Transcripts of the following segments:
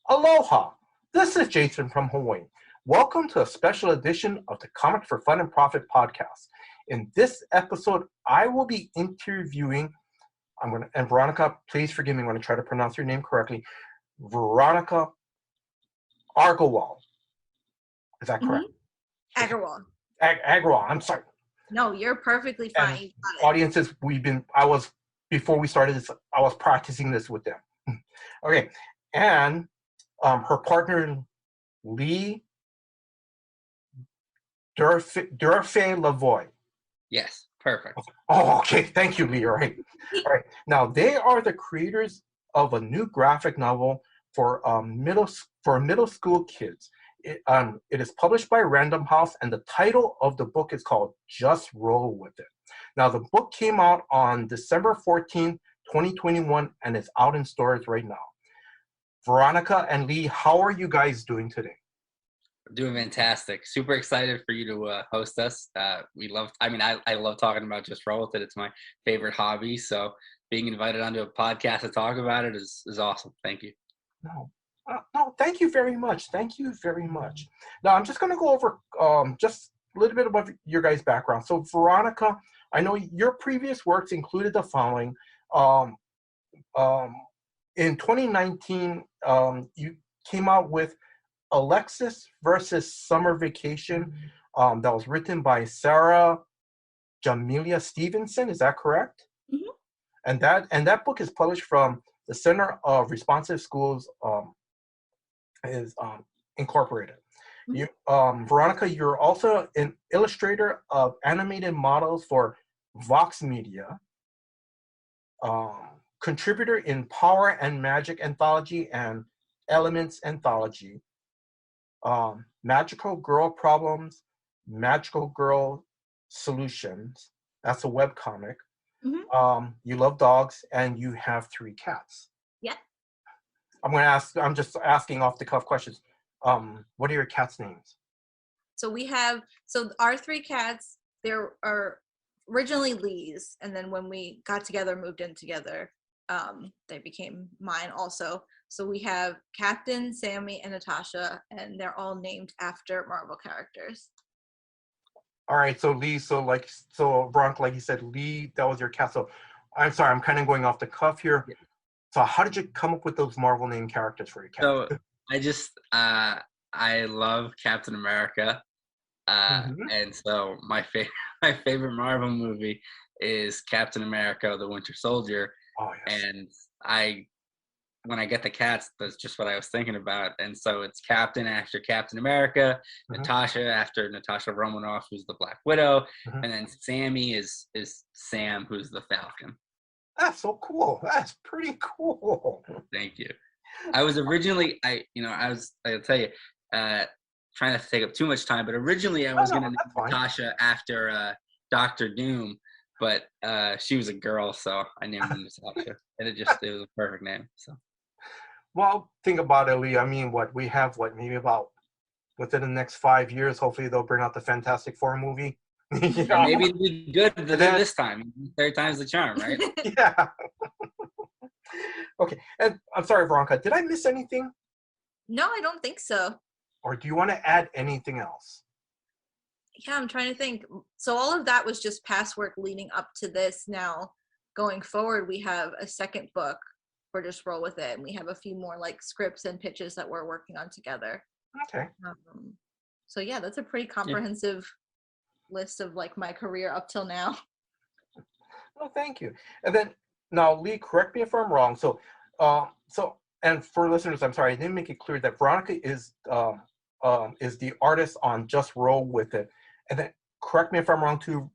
Aloha! This is Jason from Hawaii. Welcome to a special edition of the Comics for Fun and Profit podcast. In this episode, I will be interviewing, and Veronica, please forgive me when I try to pronounce your name correctly, Veronica Argowal. Is that correct? Agarwal. Agrawal, I'm sorry. No, you're perfectly fine. And You got it. audiences, before we started this, I was practicing this with them. Okay, and her partner, Lee Durfey-Lavoie. Yes, perfect. Oh, okay. Thank you, Lee. All right. All right. Now, they are the creators of a new graphic novel for middle school kids. It is published by Random House, and the title of the book is called Just Roll With It. Now, the book came out on December 14th, 2021, and is out in stores right now. Veronica and Lee, how are you guys doing today? Doing fantastic. Super excited for you to host us. I love talking about Just Roll With It. It's my favorite hobby. So being invited onto a podcast to talk about it is awesome. Thank you. No, thank you very much. Thank you very much. Now, I'm just going to go over just a little bit about your guys' background. So, Veronica, I know your previous works included the following. In 2019, you came out with Alexis versus Summer Vacation. That was written by Sarah Jamelia Stevenson. Is that correct? Mm-hmm. And that book is published from the Center of Responsive Schools Incorporated. Mm-hmm. Veronica, you're also an illustrator of animated models for Vox Media, contributor in Power and Magic Anthology and Elements Anthology, Magical Girl Problems, Magical Girl Solutions. That's a webcomic. Mm-hmm. You love dogs, and you have 3 cats. Yeah. I'm just asking off the cuff questions. What are your cats' names? So our 3 cats, there are originally Lee's, and then when we got together, moved in together, they became mine also. So we have Captain, Sammy, and Natasha, and they're all named after Marvel characters. All right, so Lee, Veronica, like you said, Lee, that was your cat. So I'm sorry, I'm kind of going off the cuff here. Yeah. So how did you come up with those Marvel name characters for your cat? So I just I love Captain America, and so my favorite Marvel movie is Captain America: The Winter Soldier. Oh, yes. And when I get the cats, that's just what I was thinking about. And so it's Captain after Captain America, Natasha after Natasha Romanoff, who's the Black Widow, and then Sammy is Sam, who's the Falcon. That's so cool. That's pretty cool. Thank you. I was originally, I'll tell you, trying not to take up too much time, but originally I was going to name Natasha after Dr. Doom, but she was a girl, so I named her Natasha, and it was a perfect name. So. Well, think about it, Lee. I mean, we have maybe about within the next 5 years, hopefully they'll bring out the Fantastic Four movie. Yeah, maybe it'll be good this time. Third time's the charm, right? Yeah. Okay, and I'm sorry, Veronica, did I miss anything? No, I don't think so. Or do you want to add anything else? Yeah, I'm trying to think. So all of that was just past work leading up to this. Now, going forward, we have a second book for Just Roll With It, and we have a few more scripts and pitches that we're working on together. Okay. So yeah, that's a pretty comprehensive list of my career up till now. Well, thank you. And then now, Lee, correct me if I'm wrong. So and for listeners, I'm sorry, I didn't make it clear that Veronica is the artist on Just Roll With It. And then correct me if I'm wrong too,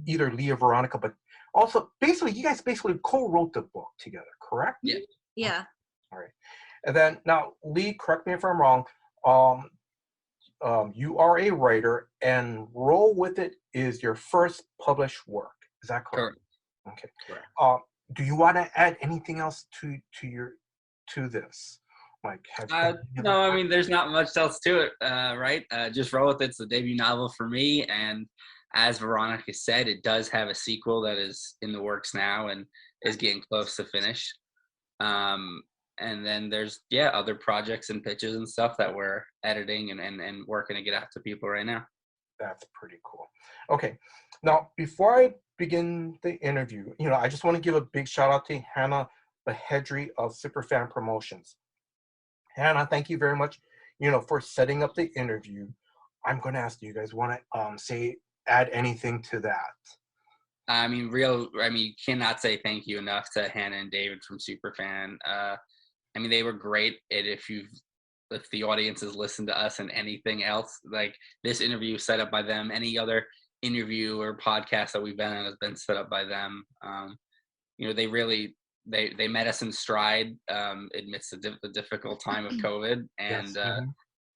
either Lee or Veronica, but also you guys co-wrote the book together, correct? Yeah. Yeah. All right. And then now, Lee, correct me if I'm wrong. You are a writer, and Roll With It is your first published work. Is that correct? Okay. Correct. Do you want to add anything else to this? No, I mean, there's not much else to it, right? Just Roll With It's the debut novel for me, and as Veronica said, it does have a sequel that is in the works now and is getting close to finish. And then there's other projects and pitches and stuff that we're editing and working to get out to people right now. That's pretty cool. Okay, now before I begin the interview, I just want to give a big shout out to Hannah Bahedri of Superfan Promotions. Hannah, thank you very much, for setting up the interview. I'm going to ask, do you guys want to add anything to that? I mean, you cannot say thank you enough to Hannah and David from Superfan. I mean, they were great. And if the audience has listened to us and anything else, like this interview set up by them, any other interview or podcast that we've been on has been set up by them. They really, they met us in stride amidst the difficult time of COVID, and Yes.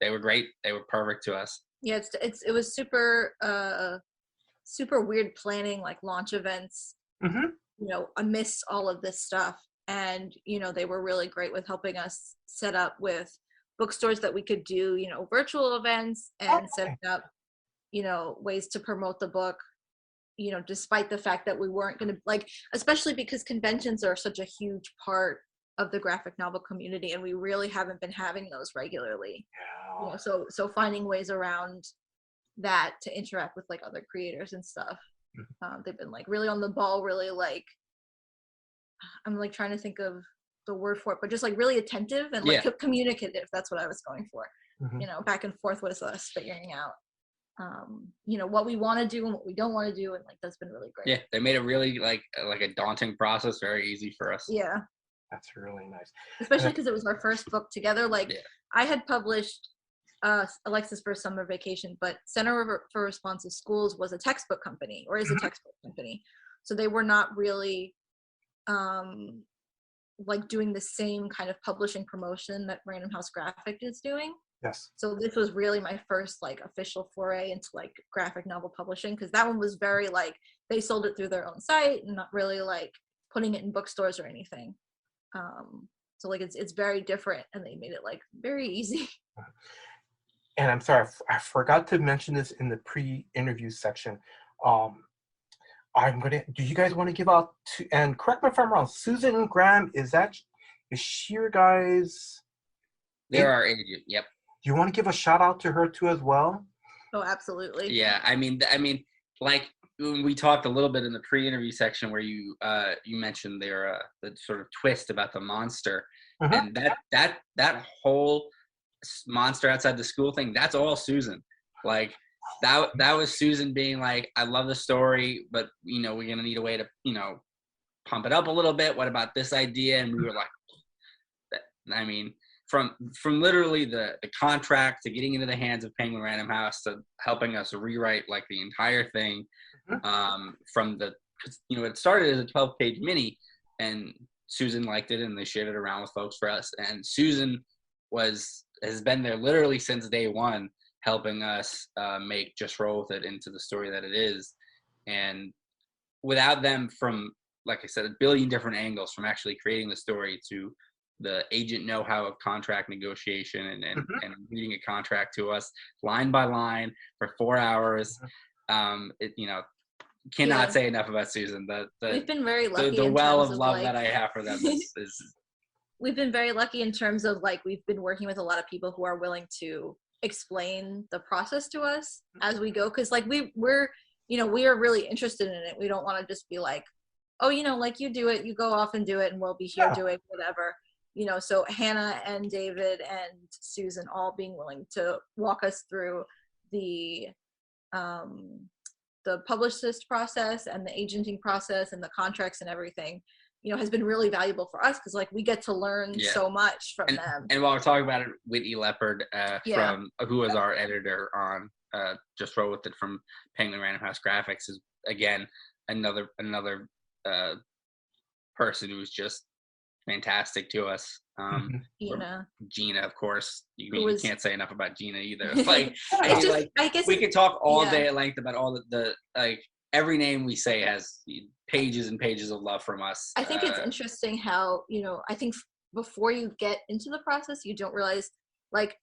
they were great. They were perfect to us. Yeah, it was super super weird planning like launch events, amidst all of this stuff. And, they were really great with helping us set up with bookstores that we could do, virtual events and setting up, ways to promote the book, despite the fact that we weren't going to especially because conventions are such a huge part of the graphic novel community, and we really haven't been having those regularly. Yeah. So finding ways around that to interact with like other creators and stuff. They've been like really on the ball, really like, I'm like trying to think of the word for it, but just like really attentive and like communicative. That's what I was going for. Back and forth with us figuring out what we want to do and what we don't want to do, and like that's been really great. Yeah, they made it really like a daunting process very easy for us. Yeah, that's really nice, especially because it was our first book together. I had published Alexis for Summer Vacation, but Center for Responsive Schools was a textbook company, or is a textbook company, so they were not really like doing the same kind of publishing promotion that Random House Graphic is doing. Yes. So this was really my first like official foray into like graphic novel publishing, because that one was very like they sold it through their own site and not really like putting it in bookstores or anything. So like it's very different, and they made it like very easy. And I'm sorry, I forgot to mention this in the pre-interview section. Do you guys want to give out and correct me if I'm wrong, Susan Graham, is she your guys? They're our agent, yep. Do you want to give a shout out to her too as well? Oh, absolutely. Yeah, I mean, like when we talked a little bit in the pre-interview section where you mentioned the sort of twist about the monster, and that whole monster outside the school thing, that's all Susan. Like that was Susan being like, I love the story, but we're gonna need a way to pump it up a little bit. What about this idea? And we were like, I mean, from literally the contract to getting into the hands of Penguin Random House to helping us rewrite like the entire thing, it started as a 12-page mini, and Susan liked it and they shared it around with folks for us. And Susan has been there literally since day one, helping us make Just Roll With It into the story that it is. And without them, from, like I said, a billion different angles, from actually creating the story to the agent know-how of contract negotiation and reading a contract to us line by line for 4 hours. Cannot say enough about Susan. We've been very lucky. The well of love that I have for them is we've been very lucky in terms of like we've been working with a lot of people who are willing to explain the process to us as we go, because like we are really interested in it. We don't want to just be like, oh, like you do it, you go off and do it, and we'll be here doing whatever. So Hannah and David and Susan all being willing to walk us through the publicist process and the agenting process and the contracts and everything, has been really valuable for us, because like we get to learn so much from them. And while we're talking about it, Whitney Leopard from who was our editor on Just Roll With It from Penguin Random House Graphics is again another person who's just fantastic to us. Gina, of course. You can't say enough about Gina either. Like, I guess we could talk all day at length about all the like every name we say has pages and pages of love from us. I think it's interesting how I think before you get into the process, you don't realize like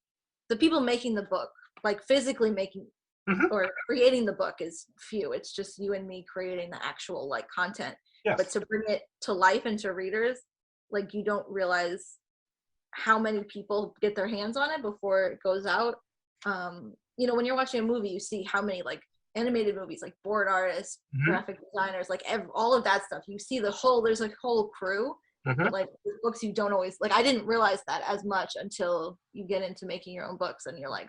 the people making the book, like physically making or creating the book, is few. It's just you and me creating the actual like content. Yes. But to bring it to life and to readers, like you don't realize how many people get their hands on it before it goes out. You know, when you're watching a movie, you see how many like animated movies, like board artists, graphic designers, like all of that stuff. You see there's a whole crew. But like with books, you don't always like. I didn't realize that as much until you get into making your own books, and you're like,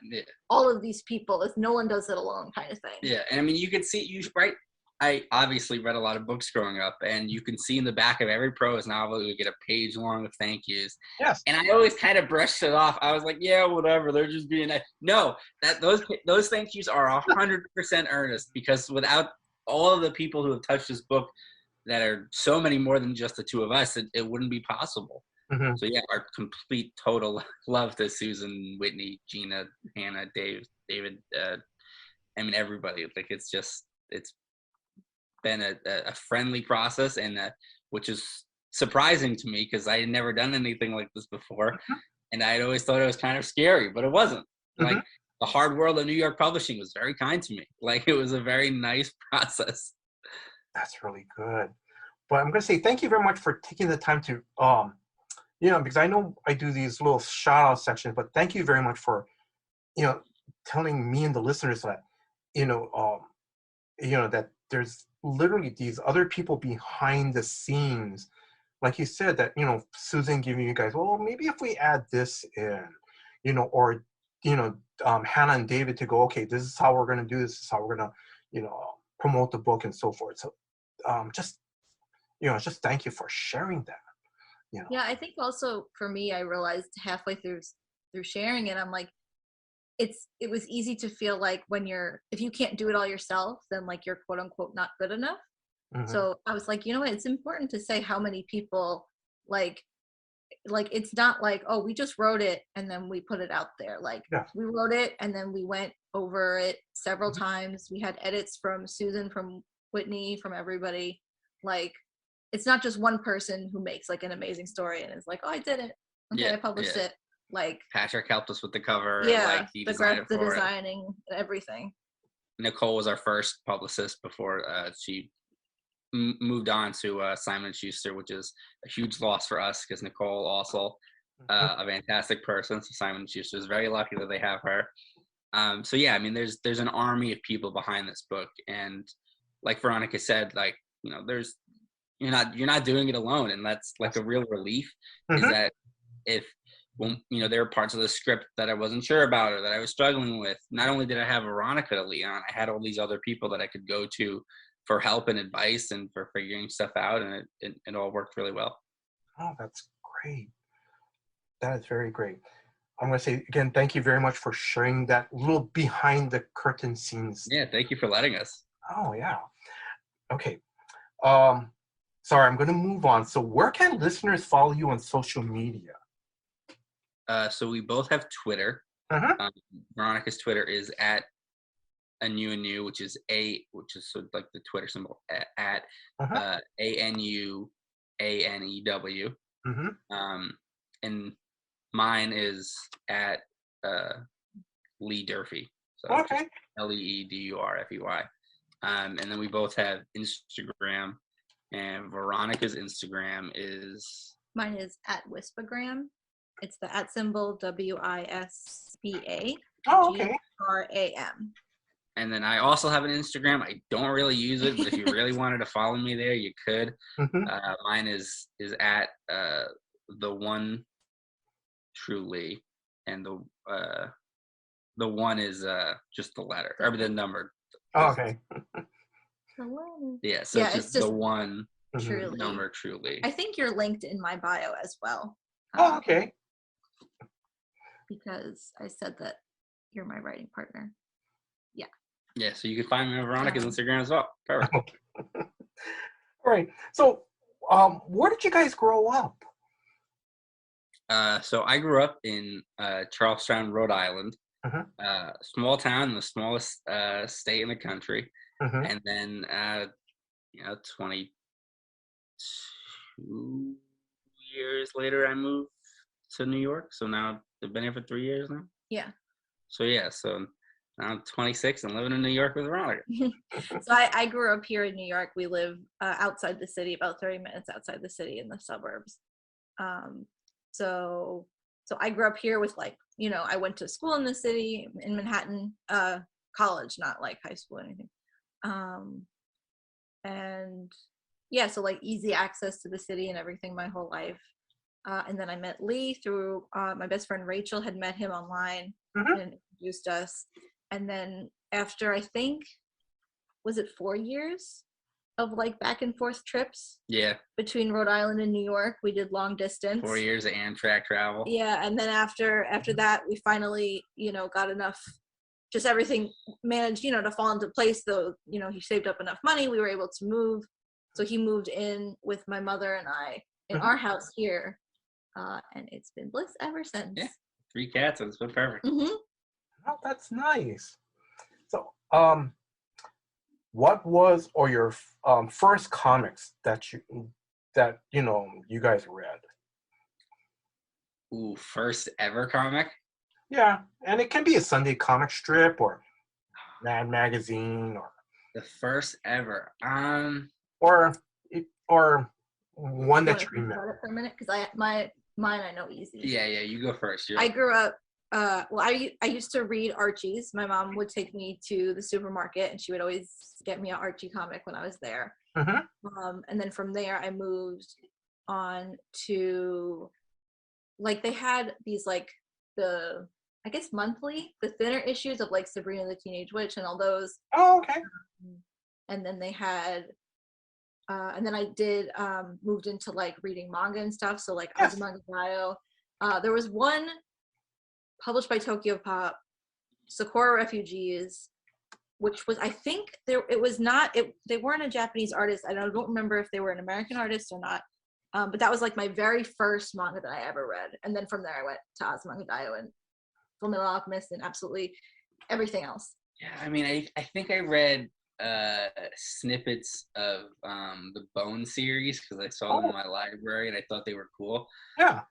all of these people. If no one does it alone, kind of thing. Yeah, and I mean, you can see right. I obviously read a lot of books growing up, and you can see in the back of every prose novel you get a page long of thank yous. Yes. And I always kind of brushed it off. I was like, yeah, whatever. They're just being nice. No, those thank yous are 100% earnest, because without all of the people who have touched this book, that are so many more than just the two of us, it wouldn't be possible. So yeah, our complete total love to Susan, Whitney, Gina, Hannah, David. I mean, everybody. Like it's been a friendly process, and which is surprising to me, because I had never done anything like this before, and I had always thought it was kind of scary, but it wasn't. Like the hard world of New York publishing was very kind to me. Like it was a very nice process. That's really good. But I'm going to say thank you very much for taking the time to, because I know I do these little shout out sections, but thank you very much for, telling me and the listeners that, that there's literally these other people behind the scenes. Like you said, that, Susan giving you guys, well, maybe if we add this in, or, Hannah and David to go, okay, this is how we're going to do this. This is how we're going to, promote the book and so forth. So just thank you for sharing that. Yeah, I think also for me, I realized halfway through sharing it, I'm like, it was easy to feel like if you can't do it all yourself, then like you're quote unquote not good enough. So I was like, you know what, it's important to say how many people like it's not like, oh, we just wrote it and then we put it out there. Like we wrote it and then we went over it several times. We had edits from Susan, from Whitney, from everybody. Like it's not just one person who makes like an amazing story and is like, oh, I did it. Okay, I published it. Like Patrick helped us with the cover. Yeah, like, the designing, everything. Nicole was our first publicist before she moved on to Simon & Schuster, which is a huge loss for us, because Nicole also a fantastic person. So Simon & Schuster is very lucky that they have her. So yeah, I mean, there's an army of people behind this book, and like Veronica said, like you're not doing it alone, and that's like a real relief. Is that there were parts of the script that I wasn't sure about or that I was struggling with, not only did I have Veronica to lean on, I had all these other people that I could go to for help and advice and for figuring stuff out, and it all worked really well. Oh, that's great. That is very great. I'm going to say again, thank you very much for sharing that little behind the curtain scenes. Yeah, thank you for letting us. Oh yeah. Okay. Sorry, I'm going to move on. So where can listeners follow you on social media? So we both have Twitter. Veronica's Twitter is at @ANUANEW, which is sort of like the Twitter symbol at ANUANEW. And mine is at Lee Durfey. So okay. LeeDurfey. And then we both have Instagram, and Veronica's Instagram is. Mine is at Wispagram. It's the @ symbol WISPA. Oh, okay. GRAM. And then I also have an Instagram. I don't really use it, but if you really wanted to follow me there, you could. Mine is at the one truly, and the one is just the letter or the number. Oh, okay. Yeah, so it's just the one truly. Number truly. I think you're linked in my bio as well. Oh, okay. Because I said that you're my writing partner. Yeah. Yeah, so you can find me on Veronica's Instagram as well. Perfect. All right. So, where did you guys grow up? So I grew up in Charlestown, Rhode Island. Small town, the smallest state in the country. And then, 22 years later, I moved to New York. So now I've been here for 3 years now. Yeah. So now I'm 26 and living in New York with Veronica. So I grew up here in New York. We live outside the city, about 30 minutes outside the city in the suburbs. So So I grew up here with like, you know, I went to school in the city in Manhattan, college, not like high school or anything. And yeah, so like easy access to the city and everything my whole life. And then I met Lee through my best friend Rachel had met him online and introduced us. And then after I think, was it 4 years of like back and forth trips? Yeah. Between Rhode Island and New York, we did long distance. 4 years of Amtrak travel. Yeah, and then after that, we finally, you know, got enough, just everything managed, you know, to fall into place. Though, you know, he saved up enough money, we were able to move. So he moved in with my mother and I in our house here, and it's been bliss ever since. Yeah, 3 cats. It's been perfect. Oh, that's nice. So, what was or your first comics that you know you guys read? Ooh, first ever comic? Yeah, and it can be a Sunday comic strip or Mad Magazine or the first ever. Or one that you remember. For a minute, because mine I know easy. Yeah, you go first. I grew up. Well, I used to read Archie's. My mom would take me to the supermarket, and she would always get me an Archie comic when I was there. And then from there, I moved on to, like, they had these like I guess monthly, the thinner issues of like Sabrina the Teenage Witch and all those. Oh, okay. And then they had, and then I did moved into like reading manga and stuff. So like Azumanga Daioh. There was one published by Tokyo Pop, Sakura Refugees, which was, I think it was not, they weren't a Japanese artist. I don't remember if they were an American artist or not. But that was like my very first manga that I ever read. And then from there I went to Azumanga Daioh and Fullmetal Alchemist and absolutely everything else. Yeah, I mean, I think I read snippets of the Bone series because I saw them in my library and I thought they were cool. Yeah.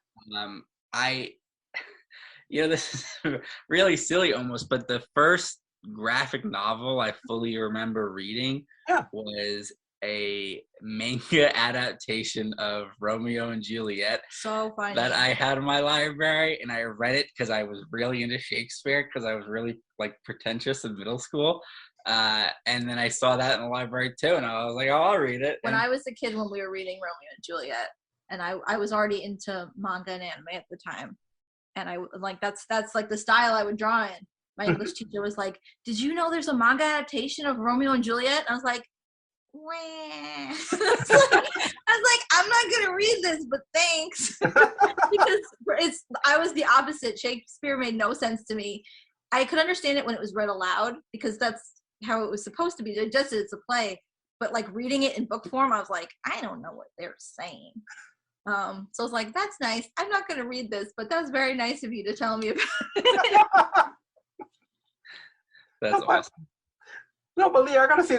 You know, this is really silly almost, but the first graphic novel I fully remember reading was a manga adaptation of Romeo and Juliet. So funny. That I had in my library, and I read it because I was really into Shakespeare because I was really like pretentious in middle school. And then I saw that in the library too, and I was like, oh, I'll read it. When I was a kid, when we were reading Romeo and Juliet, and I was already into manga and anime at the time. And I like, that's like the style I would draw in. My English teacher was like, did you know there's a manga adaptation of Romeo and Juliet? And I was like, I was like, I'm not going to read this, but thanks. Because I was the opposite. Shakespeare made no sense to me. I could understand it when it was read aloud because that's how it was supposed to be. Just it's a play. But like reading it in book form, I was like, I don't know what they're saying. So I was like, that's nice. I'm not going to read this, but that was very nice of you to tell me about it. That's awesome. No, but Lee, I gotta say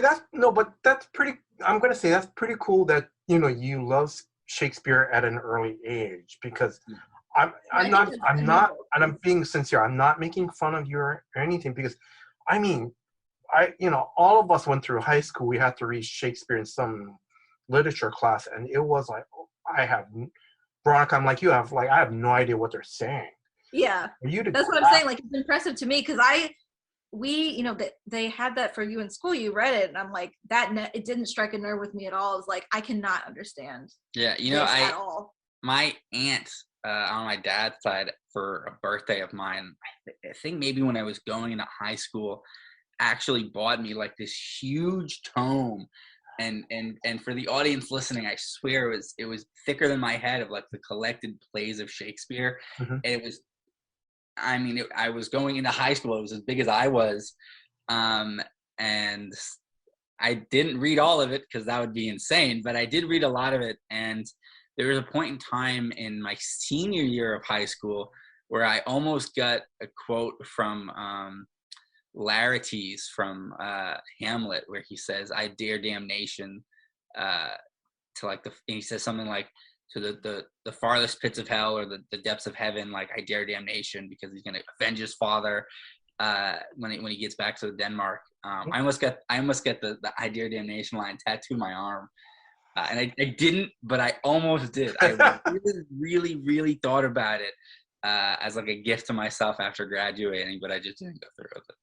I'm gonna say that's pretty cool that, you know, you love Shakespeare at an early age, because I'm not, and I'm being sincere, I'm not making fun of you or anything, because I mean, you know, all of us went through high school, we had to read Shakespeare in some literature class, and it was like, Veronica, I'm like you, I have no idea what they're saying. Yeah, that's what I'm saying. Like, it's impressive to me because you know, they had that for you in school. You read it, and I'm like, it didn't strike a nerve with me at all. It was like, I cannot understand. Yeah, you know, at all. My aunt on my dad's side, for a birthday of mine, I think maybe when I was going into high school, actually bought me like this huge tome. And for the audience listening, I swear it was thicker than my head, of like the collected plays of Shakespeare. And it was, I mean, I was going into high school. It was as big as I was. And I didn't read all of it because that would be insane, but I did read a lot of it. And there was a point in time in my senior year of high school where I almost got a quote from Laertes from Hamlet, where he says, I dare damnation to like and he says something like, to the farthest pits of hell or the depths of heaven, like, I dare damnation, because he's gonna avenge his father when he gets back to Denmark. I almost get the I dare damnation line tattooed on my arm, and I didn't, but I almost did. I really, really, really thought about it, as like a gift to myself after graduating, but I just didn't go through with it.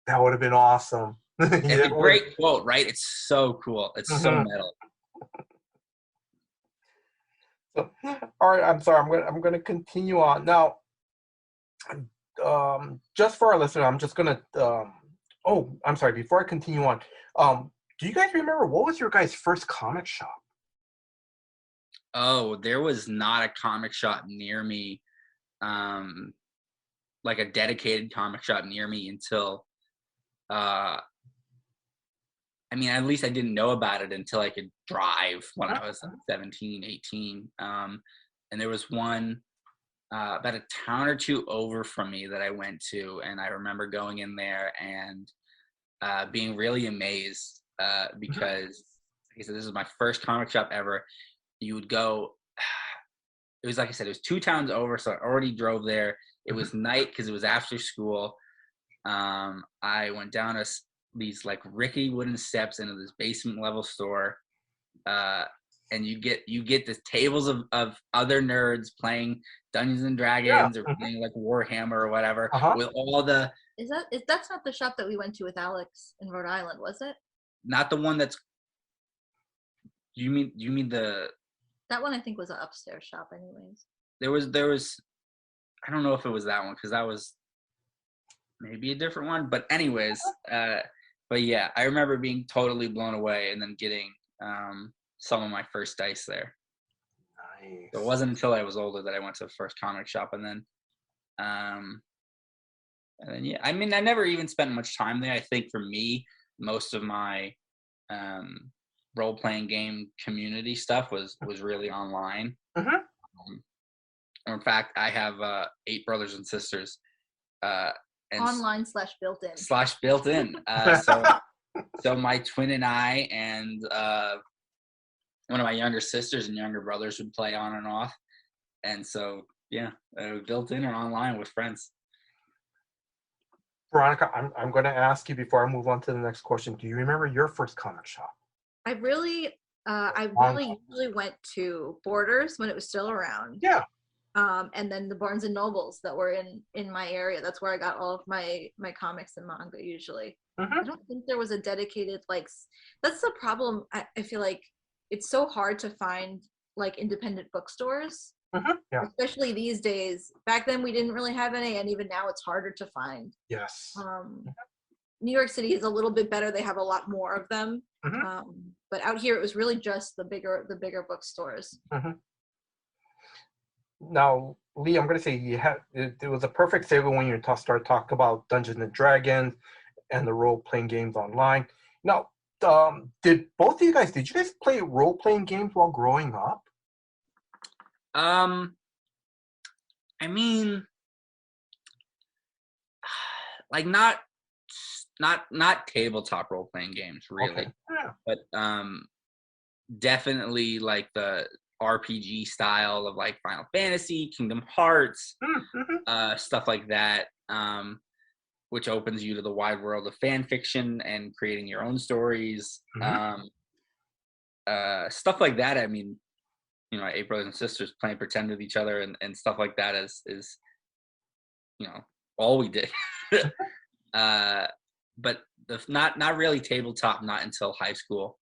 That would have been awesome. It's a great quote, right? It's so cool. It's so metal. So, all right, I'm sorry. I'm gonna continue on now. Just for our listener, I'm just gonna. Oh, I'm sorry. Before I continue on, do you guys remember what was your guys' first comic shop? Oh, there was not a comic shop near me, like a dedicated comic shop near me until, I mean, at least I didn't know about it until I could drive when I was 17, 18. And there was one about a town or two over from me that I went to, and I remember going in there and being really amazed because, like I said, this is my first comic shop ever. You would go, it was like I said, it was 2 towns over, so I already drove there. It was night because it was after school. I went down these like rickety wooden steps into this basement level store, and you get the tables of other nerds playing Dungeons and Dragons or playing like Warhammer or whatever with all the. That's not the shop that we went to with Alex in Rhode Island, was it? Not the one that's. You mean the. That one I think was an upstairs shop, anyways. There was, I don't know if it was that one because that was maybe a different one. But anyways, but yeah, I remember being totally blown away and then getting some of my first dice there. Nice. So it wasn't until I was older that I went to the first comic shop, and then yeah, I mean, I never even spent much time there. I think for me, most of my role-playing game community stuff was really online. In fact, I have 8 brothers and sisters. And online / built-in. /built-in. So my twin and I and one of my younger sisters and younger brothers would play on and off. And so, yeah, built-in or online with friends. Veronica, I'm going to ask you before I move on to the next question. Do you remember your first comic shop? I really usually went to Borders when it was still around. Yeah. And then the Barnes and Nobles that were in my area. That's where I got all of my comics and manga usually. I don't think there was a dedicated, like, that's the problem. I feel like it's so hard to find like independent bookstores. Yeah. Especially these days. Back then we didn't really have any, and even now it's harder to find. Yes. New York City is a little bit better. They have a lot more of them. But out here it was really just the bigger bookstores. Now, Lee, I'm going to say it was a perfect segue when you started talking about Dungeons and Dragons and the role-playing games online. Now, did you guys play role-playing games while growing up? I mean, like not tabletop role-playing games really, okay. Yeah. but definitely like the RPG style of like Final Fantasy, Kingdom Hearts, stuff like that, which opens you to the wide world of fan fiction and creating your own stories, stuff like that. I mean, you know, 8 brothers and sisters playing pretend with each other and stuff like that is you know, all we did. But not really tabletop, not until high school,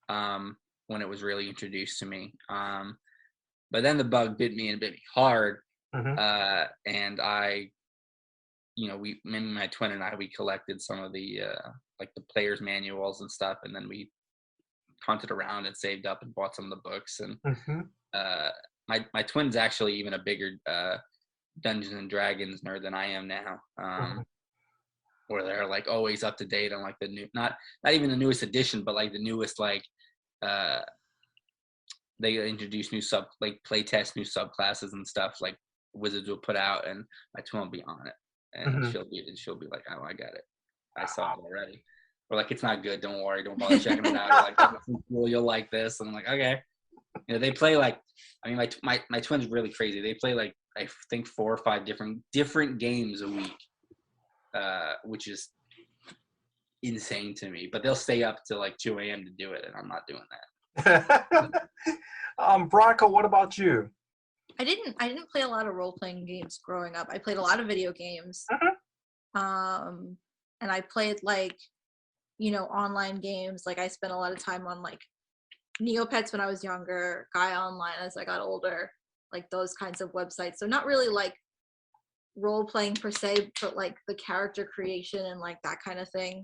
when it was really introduced to me. But then the bug bit me hard, and I, you know, my twin and I, we collected some of the like the players' manuals and stuff, and then we hunted around and saved up and bought some of the books. And my twin's actually even a bigger Dungeons and Dragons nerd than I am now. Where they're like always up to date on like the new, not even the newest edition, but like the newest, like they introduce new play test new subclasses and stuff like Wizards will put out, and my twin will be on it, and she'll be like, oh, I got it, I saw it already. Or like, it's not good, don't worry, don't bother checking it out. Or like, that's cool, you'll like this. And I'm like, okay. You know, they play like, I mean, my twin's really crazy. They play like, I think 4 or 5 different games a week, which is insane to me. But they'll stay up till like 2 a.m. to do it, and I'm not doing that. Veronica, what about you? I didn't play a lot of role-playing games growing up. I played a lot of video games. And I played like, online games. Like I spent a lot of time on like Neopets when I was younger, Gaia Online as I got older, like those kinds of websites. So not really like role-playing per se, but like the character creation and like that kind of thing.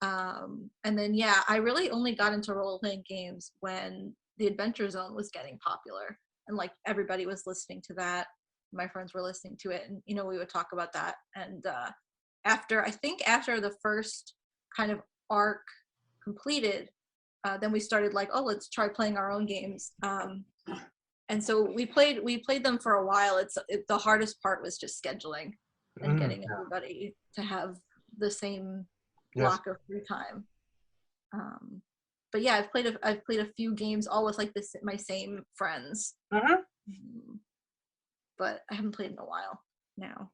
And then I really only got into role-playing games when the Adventure Zone was getting popular and like everybody was listening to that. My friends were listening to it, and we would talk about that. And after the first kind of arc completed, then we started like, oh, let's try playing our own games. And so we played them for a while. The hardest part was just scheduling and getting everybody to have the same block of free time. But yeah, I've played a few games, all with like my same friends. But I haven't played in a while now.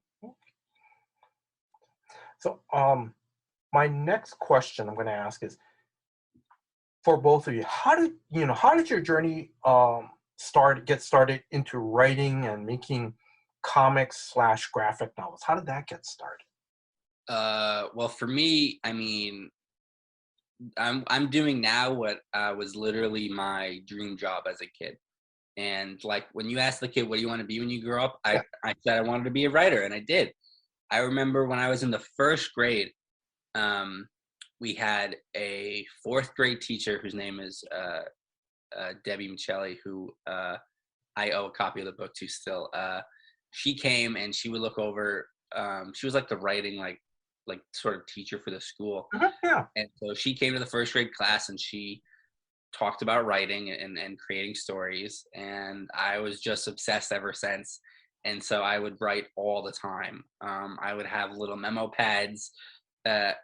So my next question I'm going to ask is, for both of you, how did your journey get started into writing and making comics / graphic novels? How did that get started? Well, for me, I mean, I'm doing now what was literally my dream job as a kid. And like when you ask the kid, what do you want to be when you grow up? I said I wanted to be a writer, and I did. I remember when I was in the first grade, we had a fourth grade teacher whose name is Debbie Michelli, who I owe a copy of the book to still. She came and she would look over. She was like the writing like sort of teacher for the school. And so she came to the first grade class and she talked about writing and creating stories, and I was just obsessed ever since. And so I would write all the time. I would have little memo pads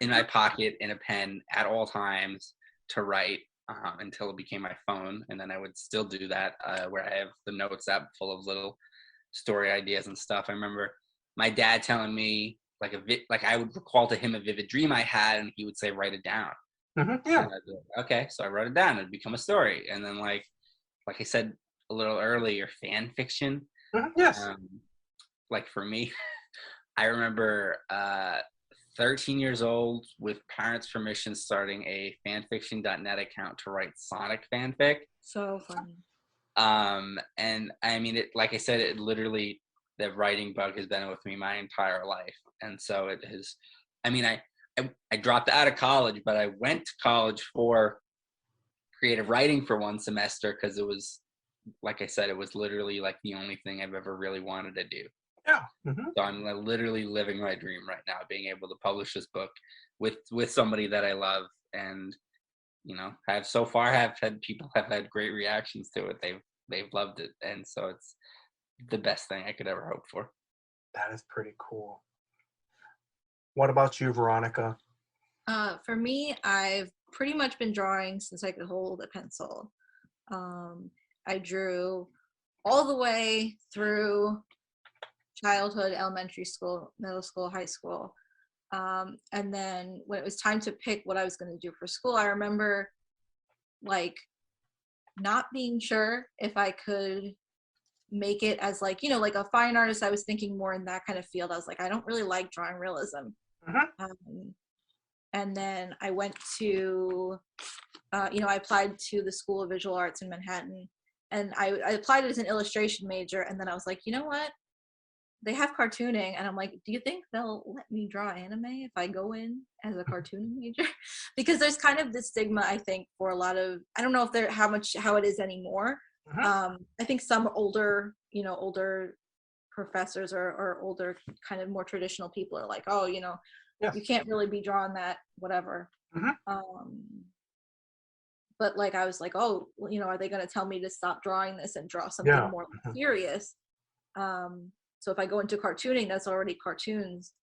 in my pocket and a pen at all times to write until it became my phone. And then I would still do that where I have the notes app full of little story ideas and stuff. I remember my dad telling me like I would recall to him a vivid dream I had, and he would say, write it down. Okay, so I wrote it down. It'd become a story. And then like I said a little earlier, fan fiction. Like for me, I remember 13 years old with parents' permission starting a fanfiction.net account to write Sonic fanfic. So funny. And I mean, it, like I said, it literally, the writing bug has been with me my entire life. And so it has, I mean, I dropped out of college, but I went to college for creative writing for one semester because it was, like I said, it was literally like the only thing I've ever really wanted to do. So I'm literally living my dream right now, being able to publish this book with somebody that I love, and have so far people have had great reactions to it. They've loved it, and so it's the best thing I could ever hope for. That is pretty cool. What about you, Veronica? For me, I've pretty much been drawing since I could hold a pencil. I drew all the way through childhood, elementary school, middle school, high school. And then when it was time to pick what I was going to do for school, I remember like not being sure if I could make it as like a fine artist. I was thinking more in that kind of field. I was like, I don't really like drawing realism. And then I went to I applied to the School of Visual Arts in Manhattan, and I applied as an illustration major. And then I was like, you know what, they have cartooning, and I'm like, do you think they'll let me draw anime if I go in as a cartooning major? Because there's kind of this stigma, I think, for a lot of, I don't know if how it is anymore. I think some older professors or older kind of more traditional people are like, oh, you can't really be drawing that, whatever. But like I was like, oh, are they going to tell me to stop drawing this and draw something more serious? So if I go into cartooning, that's already cartoons.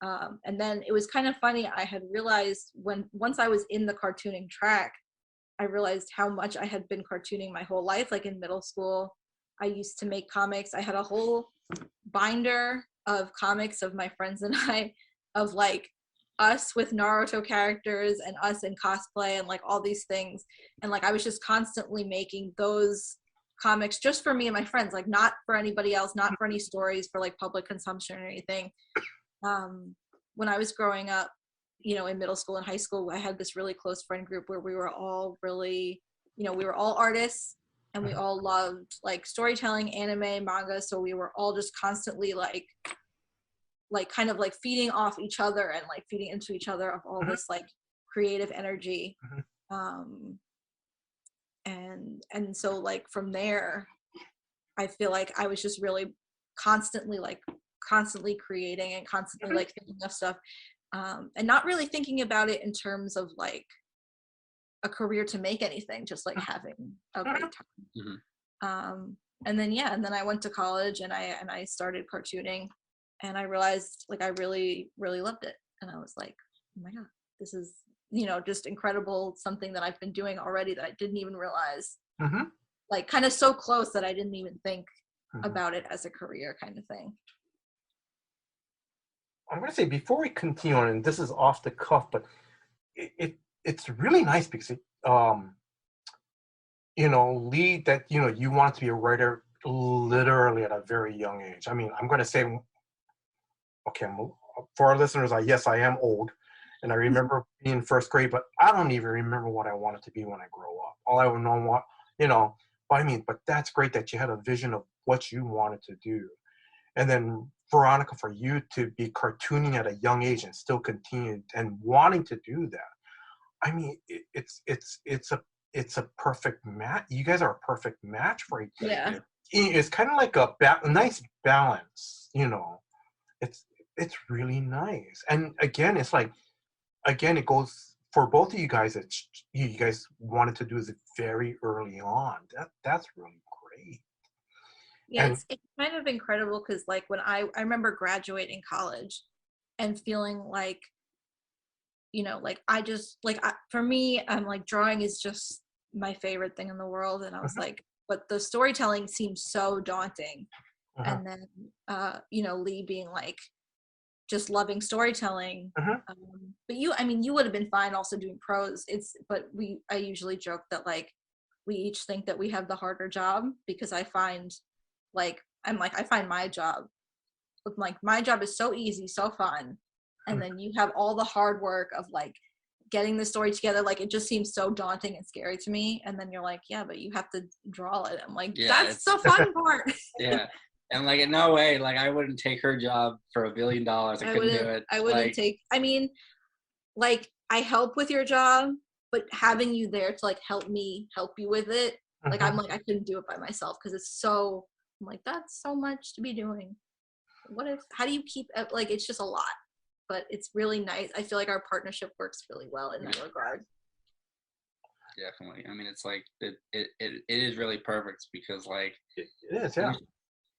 And then it was kind of funny. I had realized once I was in the cartooning track, I realized how much I had been cartooning my whole life. Like in middle school, I used to make comics. I had a whole binder of comics of my friends and I, of like us with Naruto characters and us in cosplay and like all these things. And like I was just constantly making those comics just for me and my friends, like not for anybody else, not for any stories for like public consumption or anything. When I was growing up, you know, in middle school and high school, I had this really close friend group where we were all really, you know, we were all artists and we all loved like storytelling, anime, manga. So we were all just constantly like kind of like feeding off each other and like feeding into each other of all this like creative energy. And so like from there, I feel like I was just really constantly creating and constantly like thinking of stuff, and not really thinking about it in terms of like a career to make anything, just like having a great time. And then I went to college and I started cartooning, and I realized like I really, really loved it. And I was like, oh my God, this is, you know, just incredible, something that I've been doing already that I didn't even realize. Like kind of so close that I didn't even think about it as a career kind of thing. I'm going to say, before we continue on, and this is off the cuff, but it's really nice because you know, Lee, that, you know, you want to be a writer literally at a very young age. I mean, I'm going to say, okay, for our listeners, yes, I am old, and I remember being in first grade, but I don't even remember what I wanted to be when I grow up. All I would know what, you know, but that's great that you had a vision of what you wanted to do. And then Veronica, for you to be cartooning at a young age and still continue and wanting to do that, I mean, it's a perfect match. You guys are a perfect match for each other. Yeah. It's kind of like a nice balance, you know. It's really nice. And again, it's like, it goes for both of you guys. You guys wanted to do this very early on. That's really great. Yeah, And it's kind of incredible because like when I remember graduating college and feeling like, you know, like I just like for me, I'm like drawing is just my favorite thing in the world, and I was like, but the storytelling seems so daunting. And then you know, Lee being like just loving storytelling. But you would have been fine also doing prose. I usually joke that like we each think that we have the harder job, because I find like I find my job is so easy, so fun, and then you have all the hard work of like getting the story together. Like it just seems so daunting and scary to me, and then you're like, yeah, but you have to draw it. I'm like, yeah, that's the fun part. Yeah. And like in no way, like I wouldn't take her job for $1 billion. I couldn't do it. I wouldn't I mean, like I help with your job, but having you there to like help me help you with it, like I'm like I couldn't do it by myself, because it's so, I'm like, that's so much to be doing. How do you keep, like it's just a lot, but it's really nice. I feel like our partnership works really well in that regard. Definitely. I mean, it's like it is really perfect, because like it is, yeah.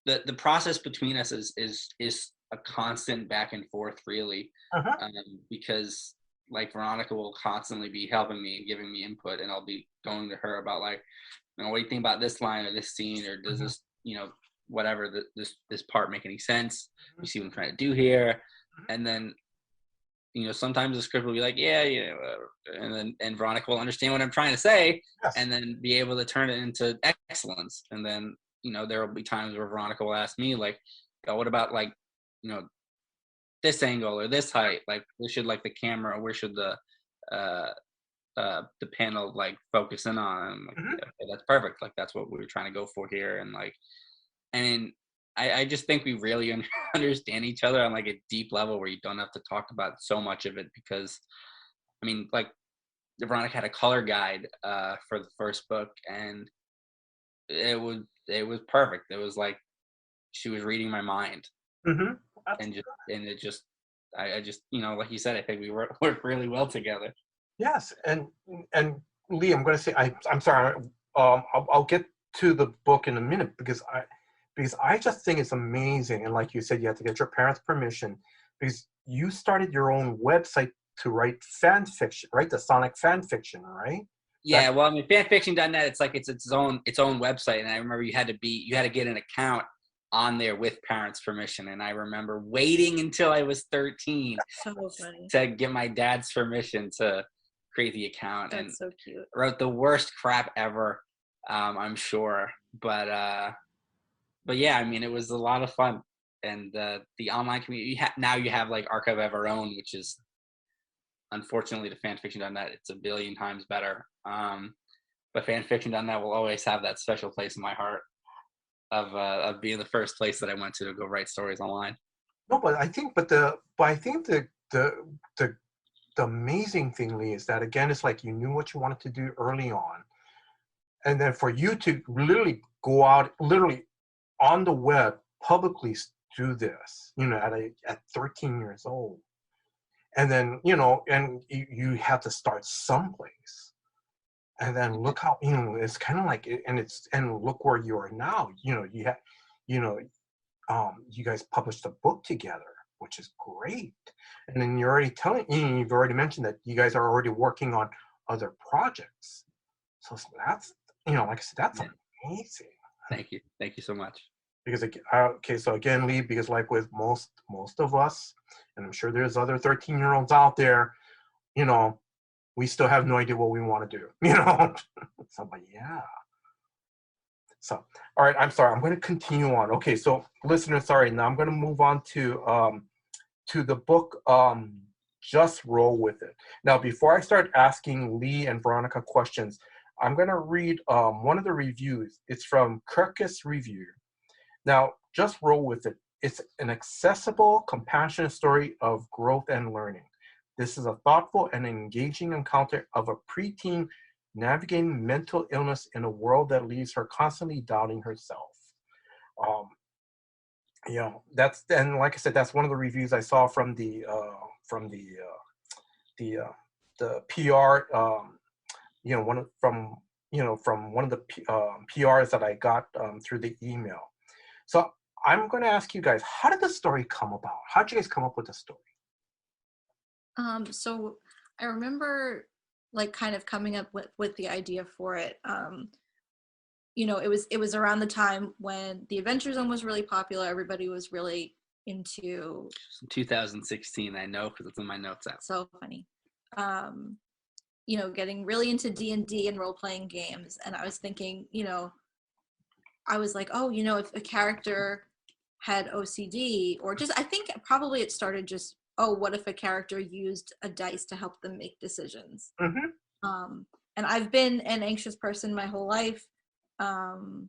The process between us is a constant back and forth, really, because like Veronica will constantly be helping me and giving me input, and I'll be going to her about like, you know, what do you think about this line or this scene, or does this, you know, whatever, this part make any sense? You see what I'm trying to do here? And then, you know, sometimes the script will be like, yeah, you know, and Veronica will understand what I'm trying to say, and then be able to turn it into excellence. And then, you know, there will be times where Veronica will ask me like, oh, what about like, you know, this angle or this height? Like, where should like the camera, or where should the panel like focus in on? And like, yeah, okay, that's perfect. Like that's what we were trying to go for here. And like, I mean, I just think we really understand each other on like a deep level where you don't have to talk about so much of it, because I mean, like Veronica had a color guide for the first book, and it was perfect. It was like she was reading my mind. And it just I just, you know, like you said, I think we work really well together. Yes. And Lee, I'm going to say, I'm sorry, I'll get to the book in a minute, because I just think it's amazing. And like you said, you have to get your parents' permission, because you started your own website to write fan fiction, right? The Sonic fan fiction, right? Yeah, well, I mean, fanfiction.net, it's like it's its own website, and I remember you had to get an account on there with parents' permission, and I remember waiting until I was 13 to get my dad's permission to create the account. That's and so cute. wrote the worst crap ever. I'm sure. But yeah, I mean, it was a lot of fun. And the online community, now you have like Archive of Our Own, which is unfortunately to fanfiction.net, it's a billion times better. But fanfiction.net will always have that special place in my heart of being the first place that I went to go write stories online. No, but I think the amazing thing, Lee, is that again, it's like you knew what you wanted to do early on, and then for you to literally go out, literally on the web, publicly do this, at 13 years old, and then and you have to start someplace, and then look how it's kind of like, and look where you are now. You have, you know, you guys published a book together, which is great. And then you're already you've already mentioned that you guys are already working on other projects. So that's, like I said, that's amazing. Thank you so much. Because okay, so again, Lee, because like with most of us, and I'm sure there's other 13-year-olds out there, we still have no idea what we want to do, So, but yeah. So, all right, I'm sorry. I'm going to continue on. Okay, so listeners, sorry. Now I'm going to move on to the book. Just roll with it. Now, before I start asking Lee and Veronica questions, I'm going to read one of the reviews. It's from Kirkus Review. Now, just roll with it. It's an accessible, compassionate story of growth and learning. This is a thoughtful and engaging encounter of a preteen navigating mental illness in a world that leaves her constantly doubting herself. That's, and like I said, that's one of the reviews I saw from the PR. From one of the PRs that I got through the email. So I'm going to ask you guys, how did the story come about? How did you guys come up with the story? So I remember like kind of coming up with the idea for it. It was around the time when the Adventure Zone was really popular. Everybody was really into 2016. I know because it's in my notes app. So funny. Getting really into D&D and role-playing games. And I was thinking, I was like, oh, if a character had OCD, or just, I think probably it started just, oh, what if a character used a dice to help them make decisions? Mm-hmm. And I've been an anxious person my whole life. So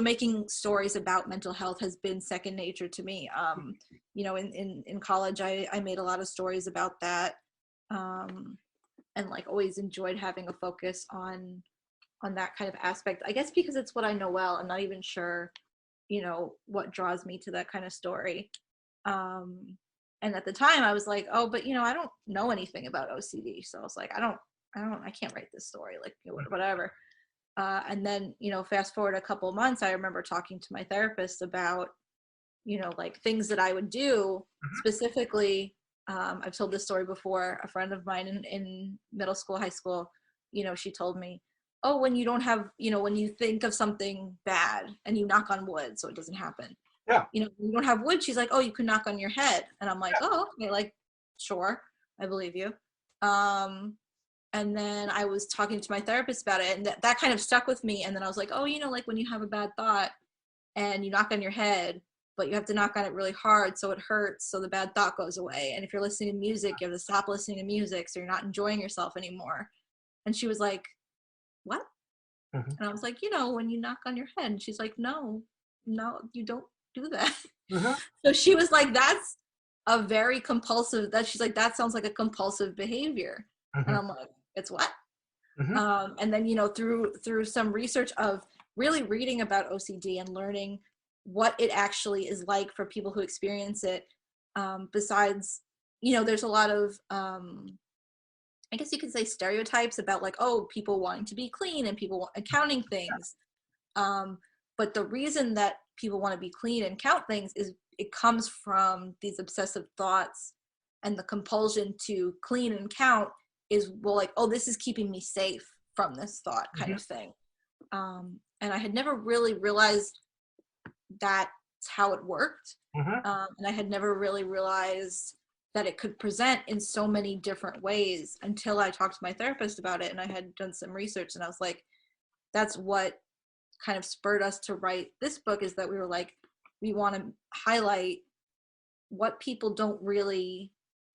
making stories about mental health has been second nature to me. In college, I made a lot of stories about that. And like always enjoyed having a focus on that kind of aspect. I guess because it's what I know well. I'm not even sure, what draws me to that kind of story. And at the time I was like, oh, but I don't know anything about OCD. So I was like, I can't write this story, like whatever. And then, fast forward a couple of months, I remember talking to my therapist about, like things that I would do specifically. I've told this story before. A friend of mine in middle school, high school, she told me, oh, when you don't have, when you think of something bad and you knock on wood so it doesn't happen. Yeah. When you don't have wood, she's like, oh, you can knock on your head. And I'm like, oh, okay, like, sure, I believe you. And then I was talking to my therapist about it, and that kind of stuck with me. And then I was like, oh, like when you have a bad thought and you knock on your head, but you have to knock on it really hard so it hurts, so the bad thought goes away. And if you're listening to music, you have to stop listening to music so you're not enjoying yourself anymore. And she was like, what? Mm-hmm. And I was like, when you knock on your head. And she's like, no, you don't do that. Mm-hmm. So she was like, that's a very compulsive, she's like, that sounds like a compulsive behavior. Mm-hmm. And I'm like, it's what? Mm-hmm. And then, through some research of really reading about OCD and learning what it actually is like for people who experience it, besides, there's a lot of, I guess you could say stereotypes about like, oh, people wanting to be clean and people counting things. But the reason that people want to be clean and count things is it comes from these obsessive thoughts, and the compulsion to clean and count is, well, like, oh, this is keeping me safe from this thought kind of thing. And I had never really realized that's how it worked. And I had never really realized that it could present in so many different ways until I talked to my therapist about it. And I had done some research, and I was like, that's what kind of spurred us to write this book, is that we were like, we want to highlight what people don't really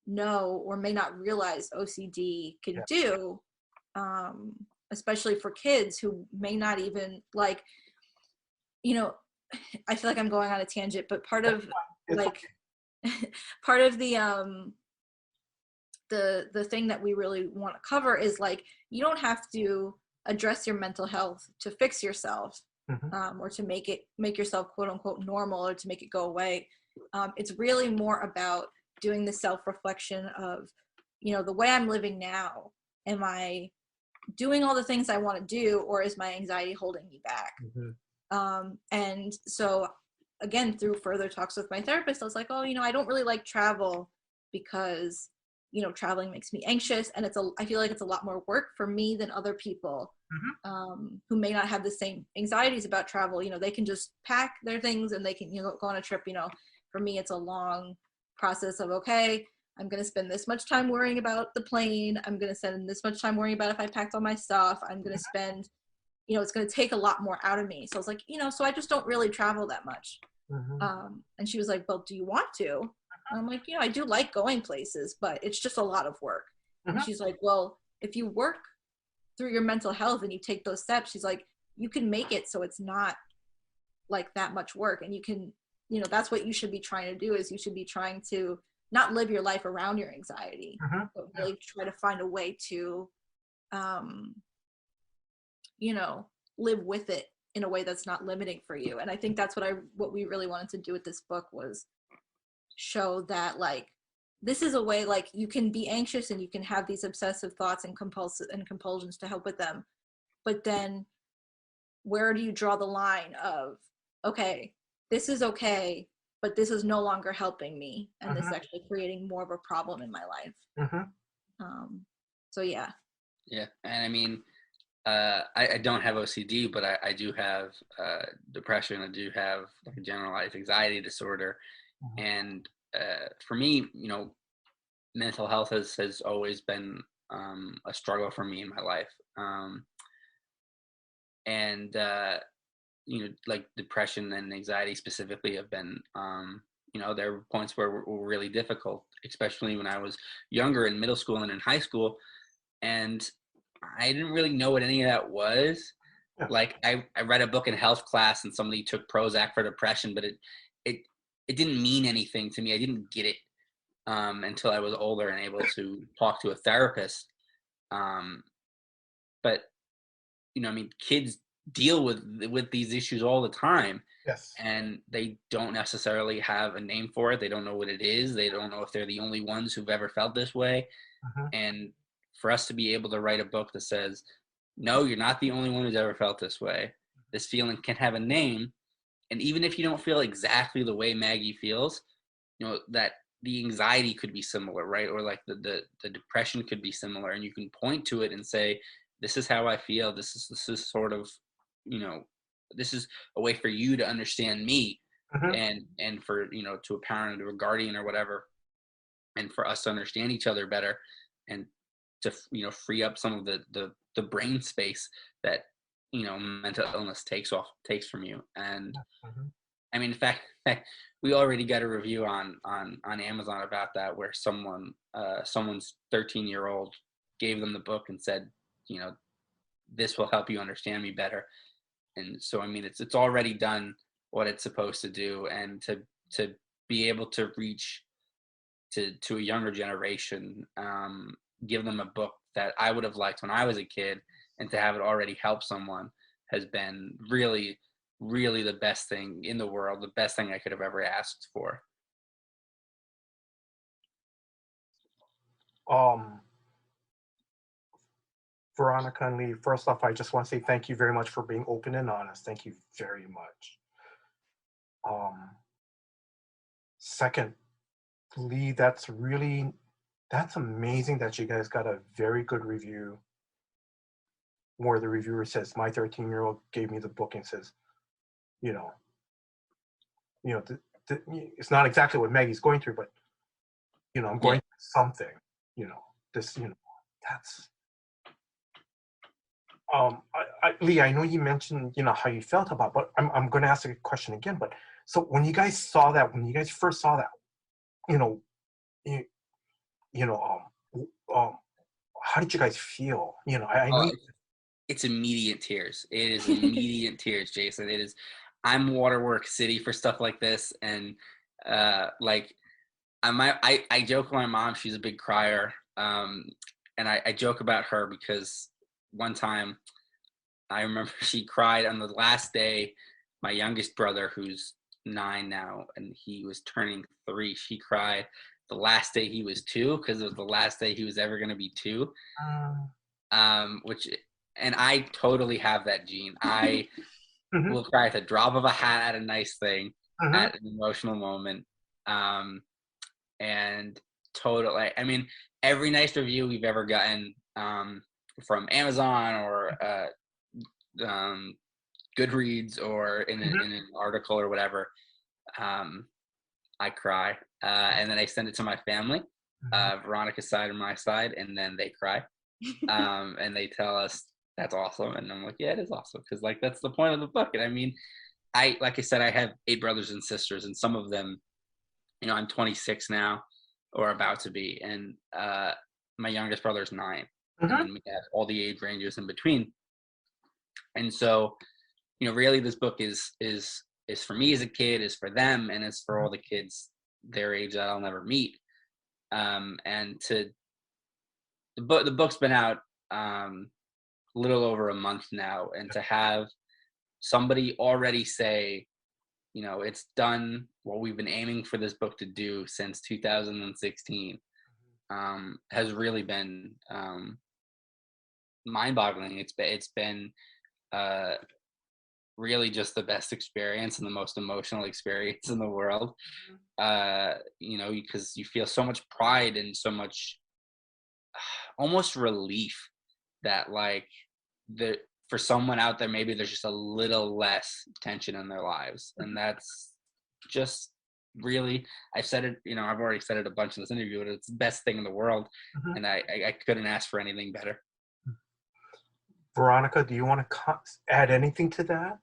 know or may not realize OCD can do, especially for kids who may not even like, I feel like I'm going on a tangent, but part of like part of the thing that we really want to cover is like, you don't have to address your mental health to fix yourself, or to make yourself quote unquote normal, or to make it go away. It's really more about doing the self-reflection of, the way I'm living now, am I doing all the things I want to do, or is my anxiety holding me back? And so again, through further talks with my therapist, I was like, oh, I don't really like travel because, traveling makes me anxious, and I feel like it's a lot more work for me than other people, who may not have the same anxieties about travel. They can just pack their things and they can, go on a trip. For me, it's a long process of, okay, I'm going to spend this much time worrying about the plane. I'm going to spend this much time worrying about if I packed all my stuff. I'm going to spend, it's going to take a lot more out of me. So I was like, so I just don't really travel that much. And she was like, well, do you want to? And I'm like, I do like going places, but it's just a lot of work. And she's like, well, if you work through your mental health and you take those steps, she's like, you can make it so it's not like that much work. And you can, that's what you should be trying to do, is you should be trying to not live your life around your anxiety, but really try to find a way to, live with it in a way that's not limiting for you. And I think that's what we really wanted to do with this book, was show that like, this is a way, like, you can be anxious and you can have these obsessive thoughts and compulsions to help with them. But then where do you draw the line of, okay, this is okay, but this is no longer helping me, and this is actually creating more of a problem in my life. So yeah. And I mean, I don't have OCD, but I do have depression. I do have like a generalized anxiety disorder. And for me, mental health has always been a struggle for me in my life. Like depression and anxiety specifically have been, there were points where were really difficult, especially when I was younger in middle school and in high school. And I didn't really know what any of that was. Like I read a book in health class and somebody took Prozac for depression, but it didn't mean anything to me. I didn't get it until I was older and able to talk to a therapist. But kids deal with these issues all the time. And they don't necessarily have a name for it. They don't know what it is. They don't know if they're the only ones who've ever felt this way. And for us to be able to write a book that says, no, you're not the only one who's ever felt this way. This feeling can have a name. And even if you don't feel exactly the way Maggie feels, that the anxiety could be similar, right? Or like the depression could be similar, and you can point to it and say, this is how I feel. This is sort of, this is a way for you to understand me, and for, to a parent or a guardian or whatever, and for us to understand each other better, and to, free up some of the brain space that, mental illness takes from you. And I mean, in fact, we already got a review on Amazon about that, where someone's 13-year-old gave them the book and said, this will help you understand me better. And so, I mean, it's already done what it's supposed to do, and to be able to reach to a younger generation, give them a book that I would have liked when I was a kid, and to have it already help someone has been really, really the best thing in the world, the best thing I could have ever asked for. Veronica and Lee, first off, I just want to say thank you very much for being open and honest. Thank you very much. Second, Lee, that's amazing that you guys got a very good review, where the reviewer says, my 13-year-old gave me the book and says, it's not exactly what Maggie's going through, but I'm going through something, this, that's, Lee, I know you mentioned, how you felt about, but I'm going to ask a question again, but so when you guys first saw that, you know, you, you know, how did you guys feel? I know. It's immediate tears. It is immediate tears, Jason. It is. I'm Waterworks City for stuff like this, and like I joke with my mom. She's a big crier, and I joke about her because one time I remember she cried on the last day. My youngest brother, who's 9 now, and he was turning 3. She cried the last day he was 2 because it was the last day he was ever going to be 2. Which, and I totally have that gene. I will cry at the drop of a hat at a nice thing, at an emotional moment. And totally, I mean, every nice review we've ever gotten from Amazon or Goodreads or in an article or whatever, I cry. And then I send it to my family, Veronica's side and my side, and then they cry. And they tell us that's awesome. And I'm like, yeah, it is awesome. Because like, that's the point of the book. And I mean, like I said, I have 8 brothers and sisters, and some of them, I'm 26 now or about to be. And my youngest brother is 9. And then we have all the age ranges in between. And so, really this book is for me as a kid, is for them, and it's for all the kids their age that I'll never meet. And the book's been out a little over a month now, and to have somebody already say, it's done what we've been aiming for this book to do since 2016, has really been mind-boggling. It's been really just the best experience and the most emotional experience in the world. Because you feel so much pride and so much almost relief that like for someone out there, maybe there's just a little less tension in their lives. And that's just really, I've said it, I've already said it a bunch in this interview, but it's the best thing in the world. And I couldn't ask for anything better. Veronica, do you want to add anything to that?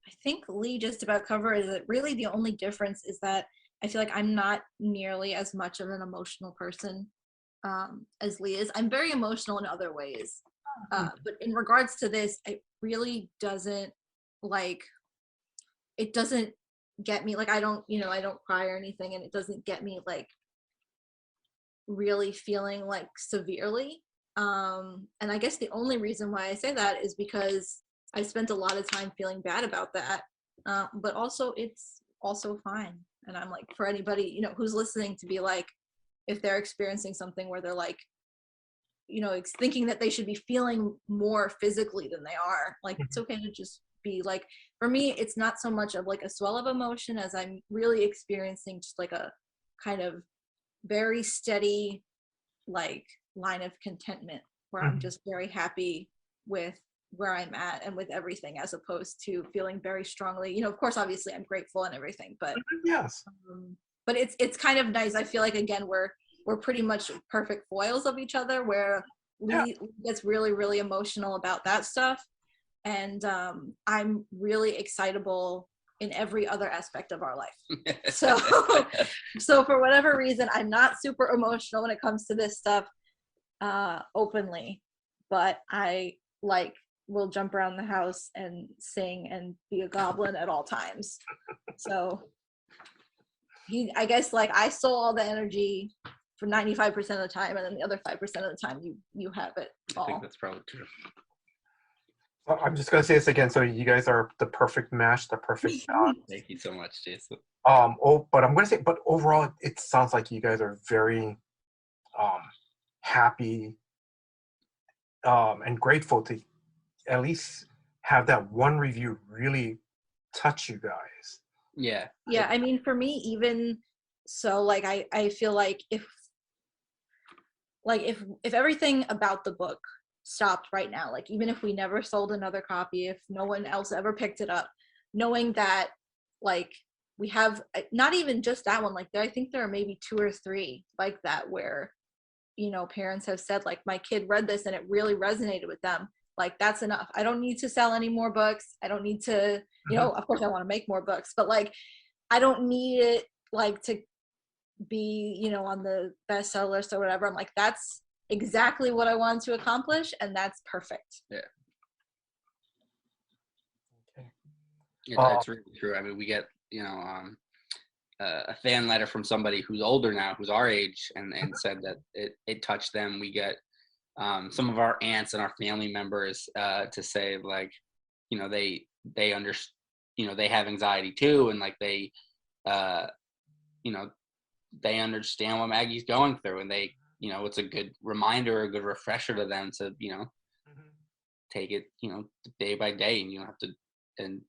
I think Lee just about covered it. Really the only difference is that I feel like I'm not nearly as much of an emotional person as Lee is. I'm very emotional in other ways. But in regards to this, it really doesn't it doesn't get me, like I don't cry or anything, and it doesn't get me like really feeling like severely. And I guess the only reason why I say that is because I spent a lot of time feeling bad about that. But also it's also fine. And I'm like, for anybody, who's listening, to be like, if they're experiencing something where they're like, thinking that they should be feeling more physically than they are, like, it's okay to just be like, for me, it's not so much of like a swell of emotion as I'm really experiencing just like a kind of very steady, like, line of contentment where I'm just very happy with where I'm at and with everything, as opposed to feeling very strongly, of course, obviously I'm grateful and everything, but yes, but it's kind of nice. I feel like, again, we're pretty much perfect foils of each other, where Lee gets really, really emotional about that stuff, and I'm really excitable in every other aspect of our life. So for whatever reason, I'm not super emotional when it comes to this stuff openly, but I will jump around the house and sing and be a goblin at all times. So I guess I stole all the energy for 95% of the time, and then the other 5% of the time you have it all. I think that's probably true. I'm just gonna say this again. So you guys are the perfect match, the perfect balance. Thank you so much, Jason. But I'm gonna say, but overall, it sounds like you guys are very happy and grateful to at least have that one review really touch you guys. Yeah. I mean, for me, even so, I feel like if everything about the book stopped right now, even if we never sold another copy, if no one else ever picked it up, knowing that we have not even just that one, like I think there are maybe 2 or 3 like that where, you know, parents have said like, my kid read this and it really resonated with them. Like, that's enough. I don't need to sell any more books. I don't need to, you know, of course I want to make more books, but like, I don't need it like to be, you know, on the bestseller list or whatever. I'm like, that's exactly what I wanted to accomplish, and that's perfect. Yeah. Okay. It's really true. I mean, we get, you know, a fan letter from somebody who's older now, who's our age, and said that it touched them. We get some of our aunts and our family members to say, like, you know, they you know, they have anxiety too, and like they you know, they understand what Maggie's going through, and they, you know, it's a good reminder, a good refresher to them to, you know, take it, you know, day by day, and you don't have to. And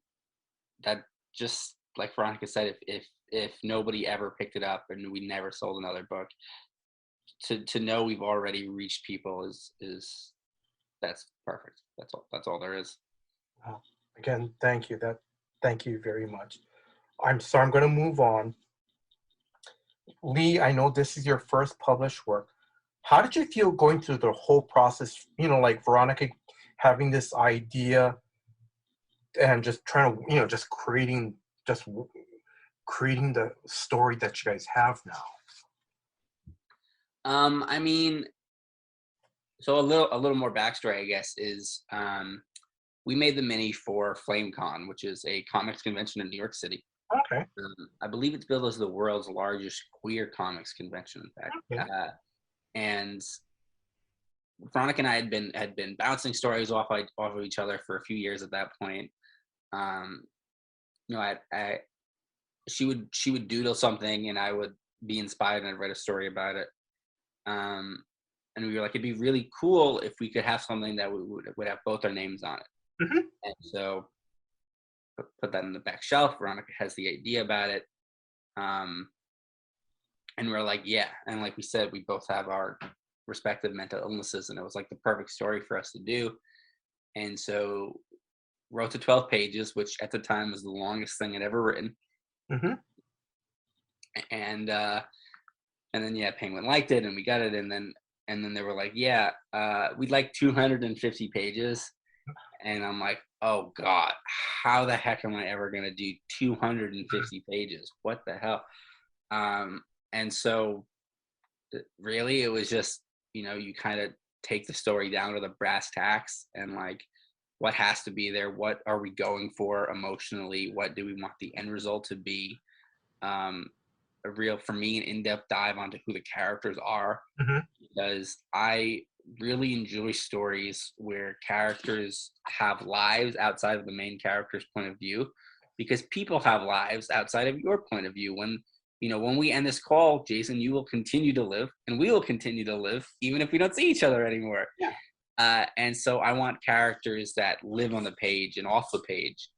that, just like Veronica said, if nobody ever picked it up and we never sold another book, to know we've already reached people is that's perfect. That's all there is. Again, thank you. Thank you very much. I'm going to move on. Lee, I know this is your first published work. How did you feel going through the whole process? You know, like Veronica having this idea and just trying to, you know, just creating the story that you guys have now. I mean, so a little more backstory, I guess, is we made the mini for FlameCon, which is a comics convention in New York City. Okay. I believe it's billed as the world's largest queer comics convention, in fact. Okay. And Veronica and I had been bouncing stories off of each other for a few years at that point. You know, she would doodle something, and I would be inspired, and I'd write a story about it. And we were like, it'd be really cool if we could have something that would have both our names on it. And so put that in the back shelf. Veronica has the idea about it. And we're like, yeah. And like we said, we both have our respective mental illnesses, and it was like the perfect story for us to do. And so wrote to 12 pages, which at the time was the longest thing I'd ever written. And then, yeah, Penguin liked it, and we got it. And then they were like, yeah, we'd like 250 pages. And I'm like, oh God, how the heck am I ever going to do 250 pages? What the hell? And so really it was just, you know, you kind of take the story down to the brass tacks, and like, what has to be there? What are we going for emotionally? What do we want the end result to be? A real, for me, an in-depth dive onto who the characters are, because I really enjoy stories where characters have lives outside of the main character's point of view, because people have lives outside of your point of view. When, you know, when we end this call, Jason, you will continue to live, and we will continue to live even if we don't see each other anymore. And so I want characters that live on the page and off the page.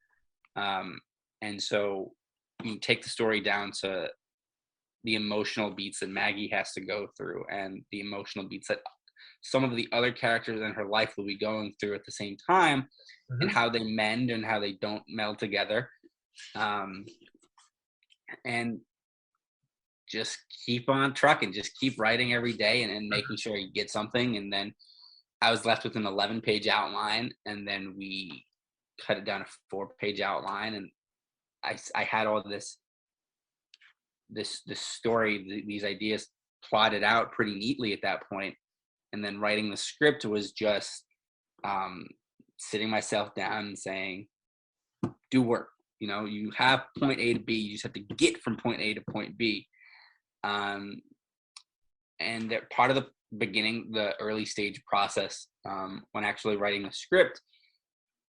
And so you take the story down to the emotional beats that Maggie has to go through, and the emotional beats that some of the other characters in her life will be going through at the same time, and how they mend and how they don't meld together. And just keep on trucking, just keep writing every day, and making sure you get something. And then I was left with an 11-page outline, and then we cut it down to 4-page outline. And I had all this story, these ideas plotted out pretty neatly at that point. And then writing the script was just sitting myself down and saying, do work. You know, you have point A to B, you just have to get from point A to point B. And that part of the beginning, the early stage process, when actually writing the script,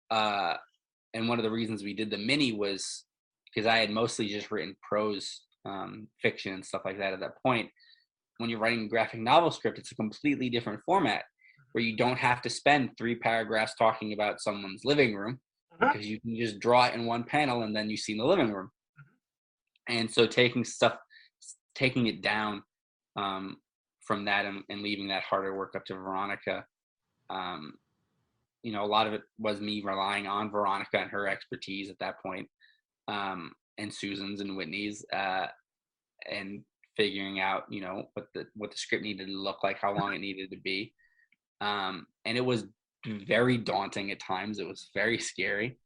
and one of the reasons we did the mini was because I had mostly just written prose fiction and stuff like that at that point. When you're writing a graphic novel script, it's a completely different format, where you don't have to spend 3 paragraphs talking about someone's living room, because you can just draw it in one panel and then you see in the living room. And so taking it down from that, and leaving that harder work up to Veronica, you know, a lot of it was me relying on Veronica and her expertise at that point. and Susan's and Whitney's, and figuring out, you know, what the script needed to look like, how long it needed to be. And it was very daunting at times. It was very scary.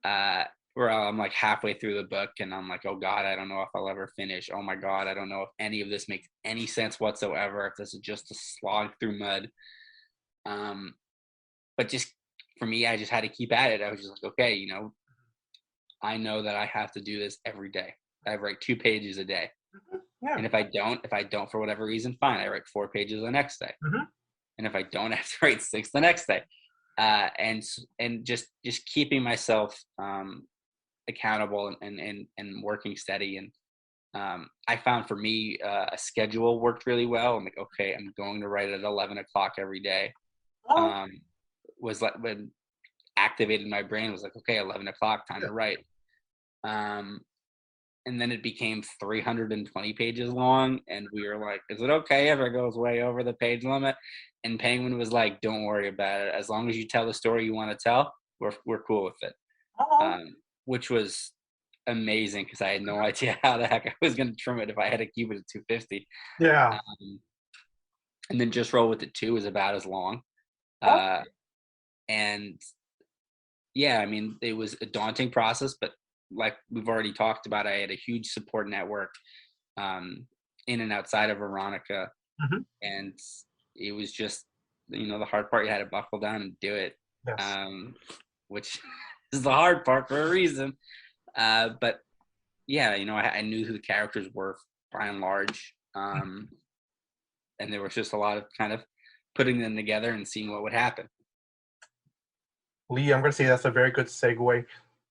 Where I'm like halfway through the book and I'm like, oh God, I don't know if I'll ever finish. Oh my God, I don't know if any of this makes any sense whatsoever, if this is just a slog through mud. But just for me, I just had to keep at it. I was just like, okay, you know, I know that I have to do this every day. I write 2 pages a day. Yeah. And if I don't for whatever reason, fine, I write 4 pages the next day. And if I don't, I have to write 6 the next day. And just keeping myself accountable and working steady. And I found for me, a schedule worked really well. I'm like, okay, I'm going to write at 11 o'clock every day. Was like when activated my brain was like, okay, 11 o'clock, time to write. And then it became 320 pages long, and we were like, is it okay if it goes way over the page limit? And Penguin was like, don't worry about it. As long as you tell the story you want to tell, we're cool with it. Which was amazing because I had no idea how the heck I was going to trim it if I had to keep it at 250. Yeah. And then Just Roll With It 2 is about as long. And yeah, I mean, it was a daunting process, but like we've already talked about, I had a huge support network in and outside of Veronica. And it was just, you know, the hard part, you had to buckle down and do it. Yes. Which is the hard part for a reason. But yeah, you know, I knew who the characters were by and large. And there was just a lot of kind of putting them together and seeing what would happen. Lee, I'm going to say that's a very good segue.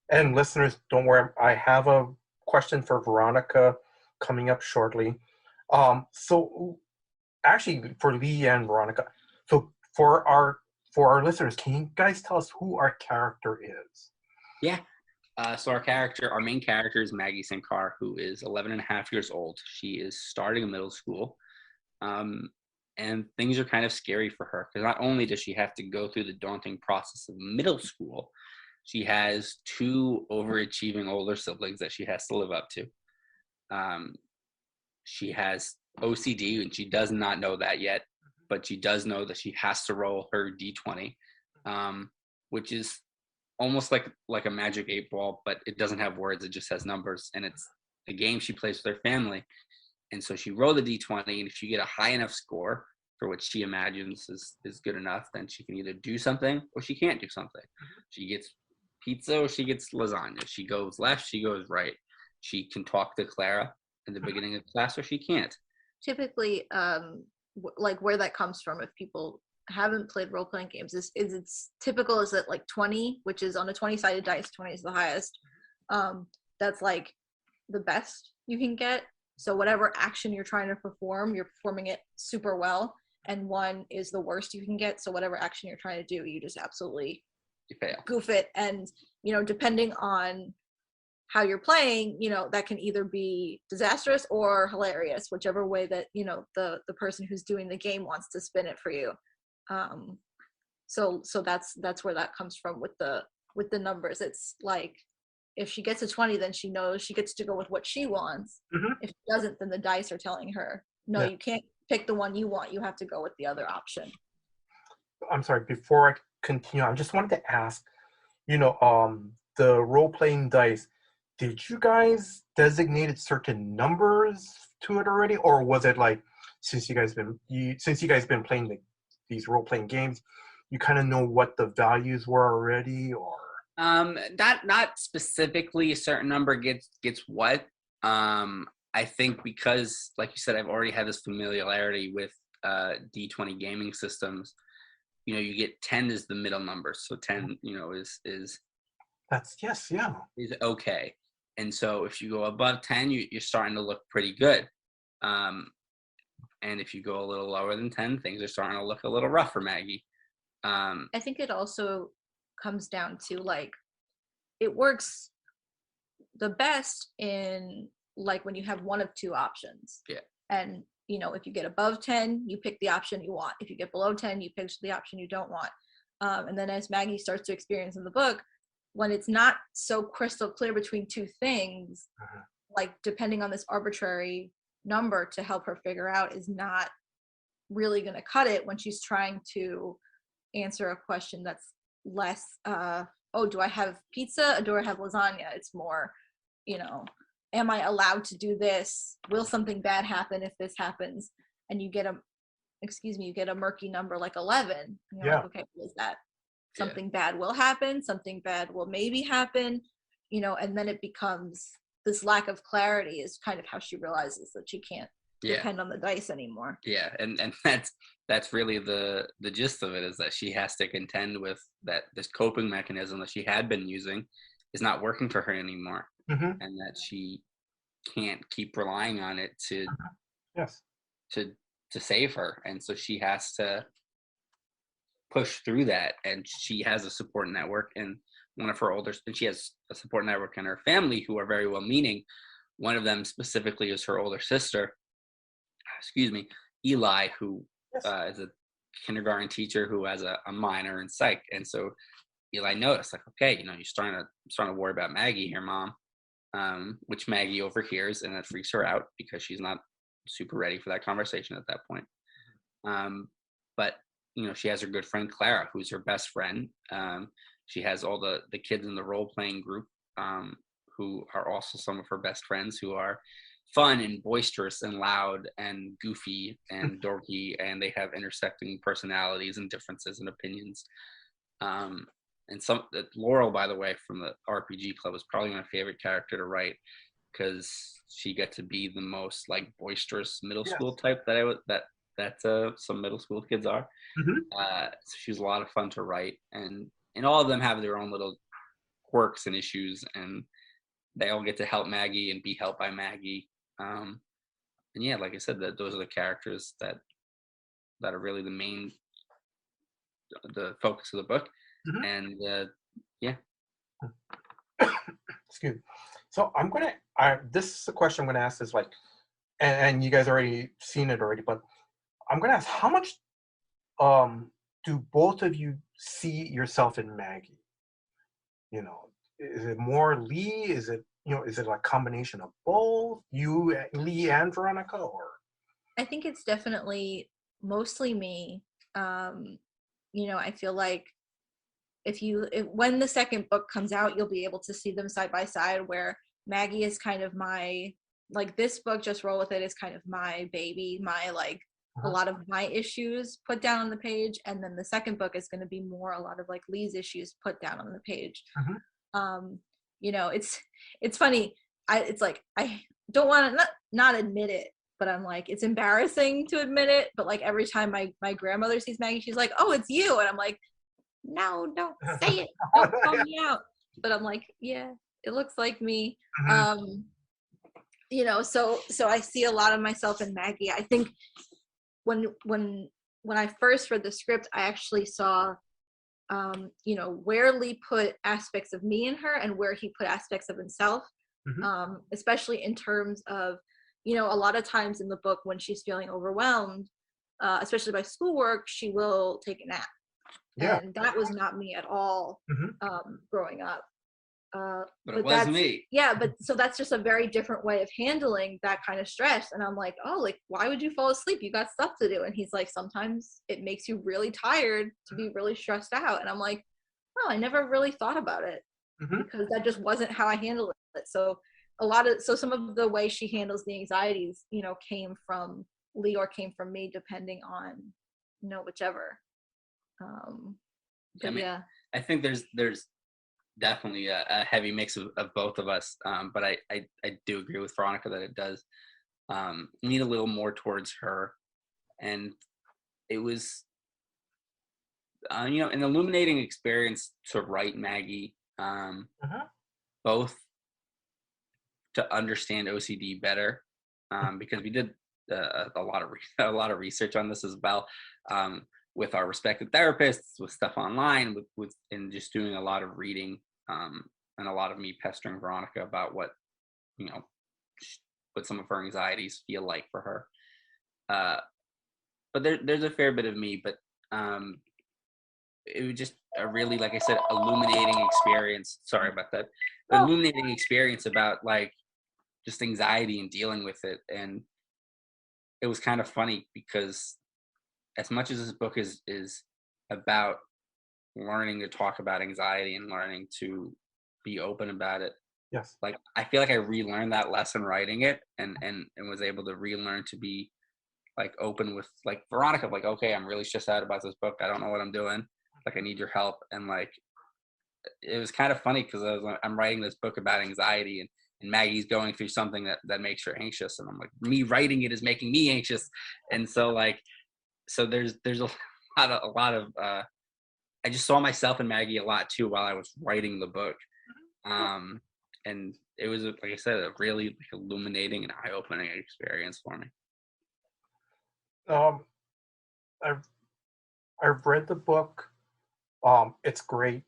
And listeners, don't worry, I have a question for Veronica coming up shortly. So actually for Lee and Veronica, so for our listeners, can you guys tell us who our character is? Yeah. So our main character is Maggie Sinkar, who is 11 and a half years old. She is starting middle school. And things are kind of scary for her because not only does she have to go through the daunting process of middle school, she has 2 overachieving older siblings that she has to live up to. She has OCD, and she does not know that yet, but she does know that she has to roll her D20, which is almost like a magic 8 ball, but it doesn't have words. It just has numbers, and it's a game she plays with her family. And so she rolled the D20, and if you get a high enough score for what she imagines is good enough, then she can either do something or she can't do something. She gets pizza or she gets lasagna. She goes left, she goes right. She can talk to Clara in the beginning of class or she can't. Typically, like where that comes from, if people haven't played role-playing games, is it's typical is that like 20, which is on a 20-sided dice, 20 is the highest. That's like the best you can get. So whatever action you're trying to perform, you're performing it super well. And 1 is the worst you can get. So whatever action you're trying to do, you just absolutely goof it. And, you know, depending on how you're playing, you know, that can either be disastrous or hilarious, whichever way that, you know, the person who's doing the game wants to spin it for you. So that's where that comes from with the numbers. It's like, if she gets a 20, then she knows she gets to go with what she wants. If she doesn't, then the dice are telling her, no, you can't pick the one you want. You have to go with the other option. I'm sorry, before I continue, I just wanted to ask, you know, the role-playing dice, did you guys designated certain numbers to it already? Or was it like, since you guys been playing these role-playing games, you kind of know what the values were already? Or not specifically a certain number gets what. I think because, like you said, I've already had this familiarity with D20 gaming systems. You know, you get 10 is the middle number, so 10, you know, is that's is okay. And so if you go above 10, you're starting to look pretty good. And if you go a little lower than 10, things are starting to look a little rough for Maggie. I think it also comes down to, like, it works the best in, like, when you have one of 2 options. Yeah. And, you know, if you get above 10, you pick the option you want. If you get below 10, you pick the option you don't want. And then as Maggie starts to experience in the book, when it's not so crystal clear between two things, like depending on this arbitrary number to help her figure out is not really going to cut it when she's trying to answer a question that's less oh, do I have pizza or do I have lasagna? It's more, you know, am I allowed to do this? Will something bad happen if this happens? And you get a murky number like 11. And you're like, okay, what is that? Something bad will happen, something bad will maybe happen, you know, and then it becomes this lack of clarity is kind of how she realizes that she can't depend on the dice anymore. Yeah, and that's really the gist of it, is that she has to contend with that this coping mechanism that she had been using is not working for her anymore, and that she can't keep relying on it to save her, and so she has to push through that. And she has a support network, and she has a support network in her family who are very well meaning. One of them specifically is her older sister, Eli, who is a kindergarten teacher who has a minor in psych. And so Eli noticed, like, okay, you know, you're starting to worry about Maggie here, Mom, which Maggie overhears, and that freaks her out because she's not super ready for that conversation at that point. But you know, she has her good friend Clara, who's her best friend. She has all the kids in the role-playing group who are also some of her best friends, who are fun and boisterous and loud and goofy and dorky, and they have intersecting personalities and differences and opinions. And Laurel, by the way, from the RPG Club, is probably my favorite character to write, because she got to be the most like boisterous middle school type that some middle school kids are. So she's a lot of fun to write, and all of them have their own little quirks and issues, and they all get to help Maggie and be helped by Maggie. And yeah, like I said, those are the characters that are really the focus of the book. And excuse me. So this is a question I'm gonna ask, is like, and you guys already seen it already, but I'm gonna ask, how much do both of you see yourself in Maggie? You know, is it more Lee? Is it a combination of both, you, Lee, and Veronica? Or I think it's definitely mostly me. You know, I feel like when the second book comes out, you'll be able to see them side by side, where Maggie is kind of my, like, this book, Just Roll With It, is kind of my baby, my like a lot of my issues put down on the page, and then the second book is going to be more a lot of like Lee's issues put down on the page. You know, it's funny. It's like, I don't want to not admit it, but I'm like, it's embarrassing to admit it. But like every time my grandmother sees Maggie, she's like, "Oh, it's you," and I'm like, "No, don't say it. Don't call me out." But I'm like, yeah, it looks like me. You know, so I see a lot of myself in Maggie. I think when I first read the script, I actually saw you know, where Lee put aspects of me in her and where he put aspects of himself, especially in terms of, you know, a lot of times in the book when she's feeling overwhelmed, especially by schoolwork, she will take a nap. And that was not me at all growing up. But it was me. Yeah, but so that's just a very different way of handling that kind of stress. And I'm like, oh, like, why would you fall asleep? You got stuff to do. And he's like, sometimes it makes you really tired to be really stressed out. And I'm like, oh, I never really thought about it because that just wasn't how I handled it. So some of the way she handles the anxieties, you know, came from Lee or came from me, depending on, you know, whichever. I mean, I think there's definitely a heavy mix of both of us, but I do agree with Veronica that it does lean a little more towards her. And it was you know, an illuminating experience to write Maggie, both to understand OCD better, because we did a lot of research on this as well, with our respective therapists, with stuff online, and just doing a lot of reading, and a lot of me pestering Veronica about what some of her anxieties feel like for her. But there's a fair bit of me, but it was just a really, like I said, illuminating experience. Sorry about that. Illuminating experience about like just anxiety and dealing with it. And it was kind of funny because as much as this book is about learning to talk about anxiety and learning to be open about it, Yes. like I feel like I relearned that lesson writing it, and was able to relearn to be like open with like Veronica, like, okay, I'm really stressed out about this book. I don't know what I'm doing. Like, I need your help. And like, it was kind of funny because I'm writing this book about anxiety, and Maggie's going through something that makes her anxious. And I'm like, me writing it is making me anxious. And so like, so there's a lot of, I just saw myself and Maggie a lot too while I was writing the book. And it was, like I said, a really like illuminating and eye-opening experience for me. I've read the book. It's great.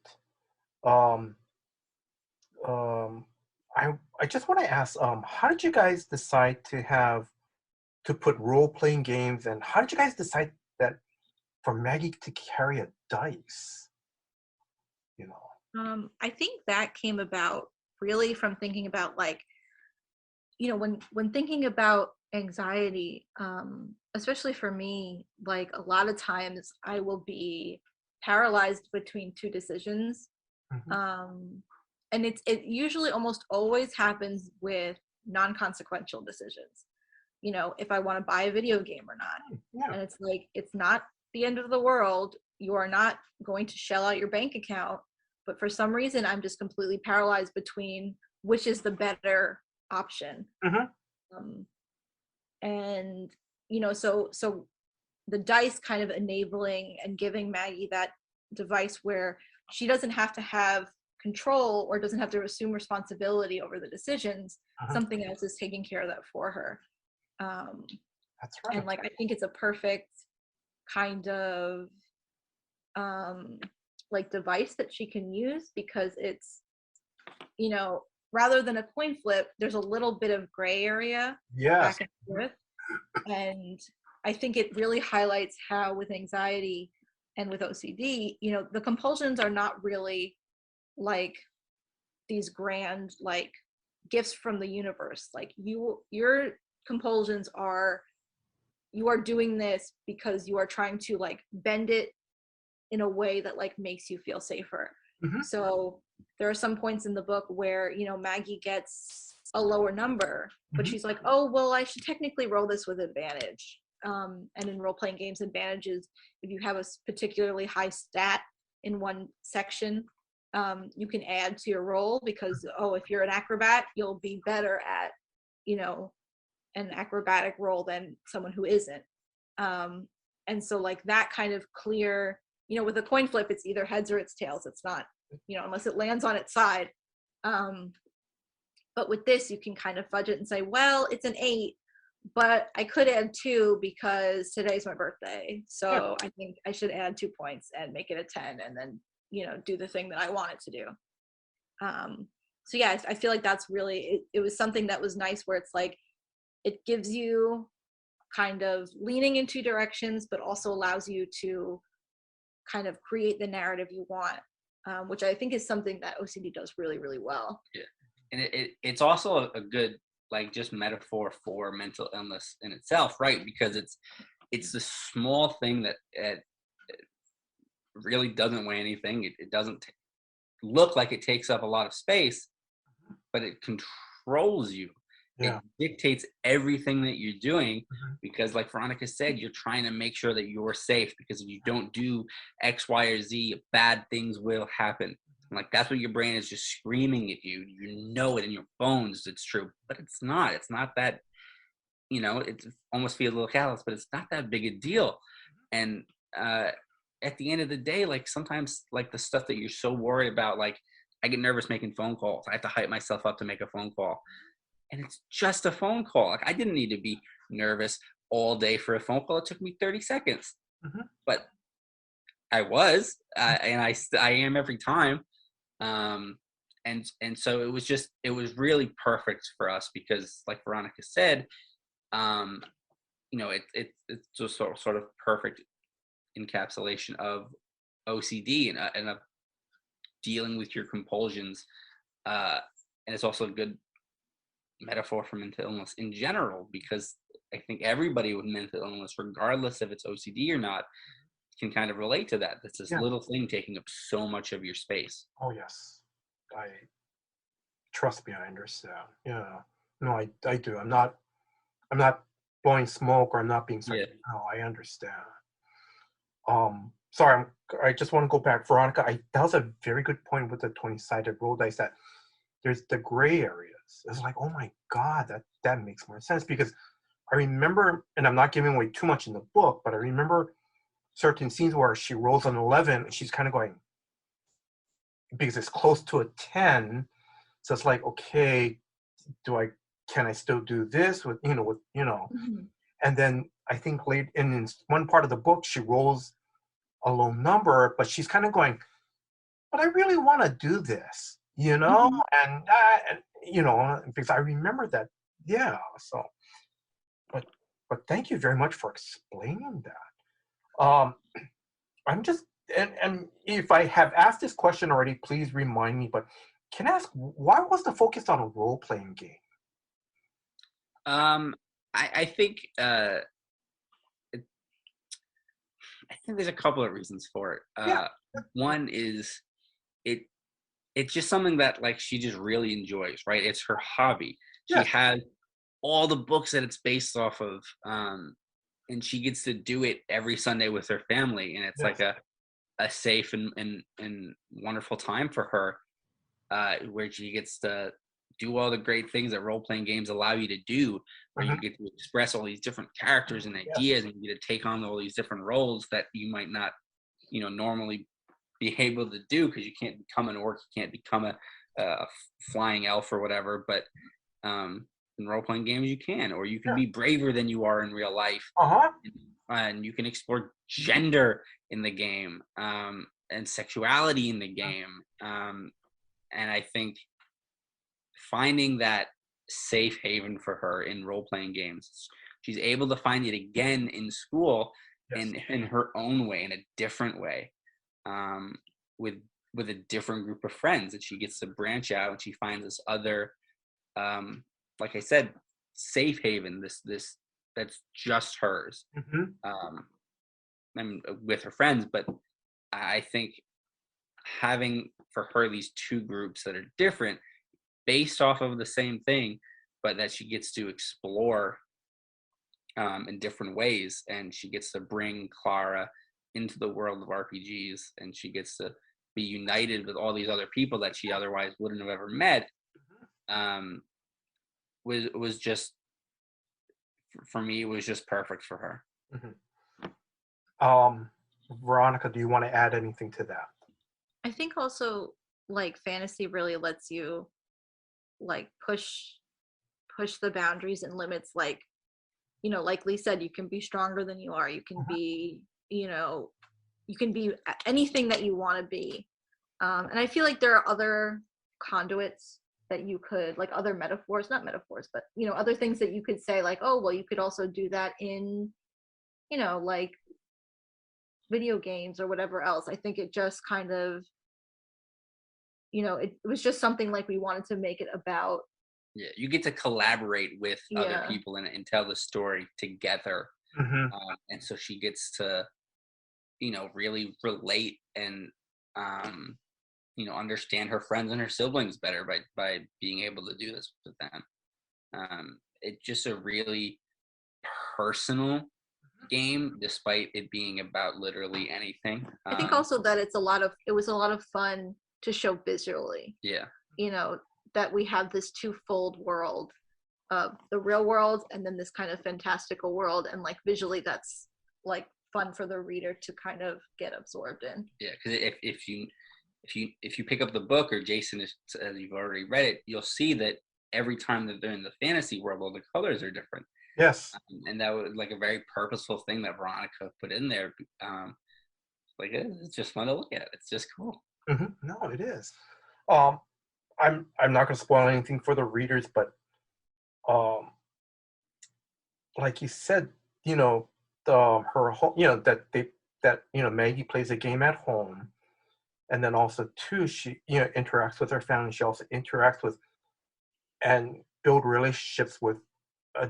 Um, I just want to ask, how did you guys decide to put role-playing games, and how did you guys decide that for Maggie to carry a dice? You know. I think that came about really from thinking about like, you know, when thinking about anxiety, especially for me, like a lot of times I will be paralyzed between two decisions. Mhm. And it usually almost always happens with non-consequential decisions. You know, if I want to buy a video game or not. Yeah. And it's like, it's not the end of the world. You are not going to shell out your bank account. But for some reason, I'm just completely paralyzed between which is the better option. Mhm. And, you know, so the dice kind of enabling and giving Maggie that device where she doesn't have to have control or doesn't have to assume responsibility over the decisions. Something else is taking care of that for her. That's right. And like, I think it's a perfect kind of like device that she can use, because it's, you know, rather than a coin flip, there's a little bit of gray area Yes. back and forth. And I think it really highlights how with anxiety and with OCD, you know, the compulsions are not really like these grand like gifts from the universe. Like your compulsions are, you are doing this because you are trying to like bend it in a way that like makes you feel safer. So there are some points in the book where, you know, Maggie gets a lower number, but she's like, oh, well, I should technically roll this with advantage. And in role-playing games, advantage is if you have a particularly high stat in one section, you can add to your roll, because, oh, if you're an acrobat, you'll be better at, you know, an acrobatic role than someone who isn't. And so like that kind of clear, you know, with a coin flip, it's either heads or it's tails. It's not, you know, unless it lands on its side. But with this, you can kind of fudge it and say, well, it's an 8, but I could add 2 because today's my birthday. So I think I should add 2 points and make it a 10, and then, you know, do the thing that I want it to do. So yeah, I feel like that's really, it was something that was nice, where it's like, it gives you kind of leaning in 2 directions, but also allows you to kind of create the narrative you want, which I think is something that OCD does really, really well. Yeah, and it's also a good like just metaphor for mental illness in itself, right? Because it's the small thing that it really doesn't weigh anything. It doesn't look like it takes up a lot of space, but it controls you. Yeah. It dictates everything that you're doing, because like Veronica said, you're trying to make sure that you're safe, because if you don't do X, Y, or Z, bad things will happen. And like that's what your brain is just screaming at you. You know it in your bones, it's true, but it's not that, you know, it almost feels a little callous, but it's not that big a deal. And at the end of the day, like sometimes like the stuff that you're so worried about, like I get nervous making phone calls. I have to hype myself up to make a phone call. And it's just a phone call. Like I didn't need to be nervous all day for a phone call. It took me 30 seconds, but I was, and I am every time. And so it was really perfect for us, because like Veronica said, you know, it's just sort of perfect encapsulation of OCD and dealing with your compulsions. And it's also a good metaphor for mental illness in general, because I think everybody with mental illness, regardless if it's OCD or not, can kind of relate to that. That's this Yeah. little thing taking up so much of your space. Oh yes, I trust me. I understand. Yeah. No, I do. I'm not blowing smoke, or I'm not being Yeah. sarcastic. No, I understand. Sorry, I just want to go back, Veronica. That was a very good point with the 20-sided roll dice. That there's the gray areas. It's like, oh my God, that makes more sense, because I remember, and I'm not giving away too much in the book, but I remember certain scenes where she rolls an 11 and she's kind of going, because it's close to a 10. So it's like, okay, can I still do this with. Mm-hmm. And then I think late in one part of the book, she rolls a low number, but she's kind of going, but I really want to do this, Mm-hmm. and because I remember that. Yeah. So, but thank you very much for explaining that. I'm just, and if I have asked this question already, please remind me, but can I ask, why was the focus on a role-playing game? I think I think there's a couple of reasons for it. Yeah. One is it it's just something that like she just really enjoys, right? It's her hobby. She Yes. has all the books that it's based off of, and she gets to do it every Sunday with her family, and it's Yes. like a safe and wonderful time for her, where she gets to do all the great things that role playing games allow you to do, where Mhm. you get to express all these different characters and Yes. ideas, and you get to take on all these different roles that you might not, normally be able to do, because you can't become an orc, you can't become a flying elf or whatever. But in role playing games, you can, or you can Yeah. be braver than you are in real life, Uh-huh. and you can explore gender in the game, and sexuality in the game. And I think finding that safe haven for her in role playing games, she's able to find it again in school, Yes. in her own way, in a different way, with a different group of friends, that she gets to branch out, and she finds this other, like I said, safe haven, this that's just hers, Mhm. and with her friends. But I think having for her these two groups that are different, based off of the same thing, but that she gets to explore, in different ways, and she gets to bring Clara into the world of RPGs, and she gets to be united with all these other people that she otherwise wouldn't have ever met. Um, was just, for me, it was just perfect for her. Mhm. Veronica, do you want to add anything to that? I think also like fantasy really lets you like push the boundaries and limits, like like Lee said, you can be stronger than you are, you can Mhm. be you can be anything that you want to be, and I feel like there are other conduits that you could, like other metaphors, not metaphors, but other things that you could say, like, oh well, you could also do that in like video games or whatever else. I think it just kind of it was just something like we wanted to make it about. Yeah, you get to collaborate with other Yeah. people and tell the story together, Mhm. and so she gets to, really relate and, understand her friends and her siblings better by being able to do this with them. It's just a really personal game, despite it being about literally anything. I think also that it was a lot of fun to show visually, Yeah, that we have this twofold world of the real world and then this kind of fantastical world, and like visually that's like fun for the reader to kind of get absorbed in. yeah. Because if you pick up the book, or Jason, you've already read it, you'll see that every time that they're in the fantasy world, all the colors are different. Yes. And that was like a very purposeful thing that Veronica put in there. Like, it's just fun to look at. It's just cool. Mhm. No, it is. Um, I'm not going to spoil anything for the readers, but um, like you said, her whole, that that, Maggie plays a game at home, and then also too, she, interacts with her family. She also interacts with and build relationships with a,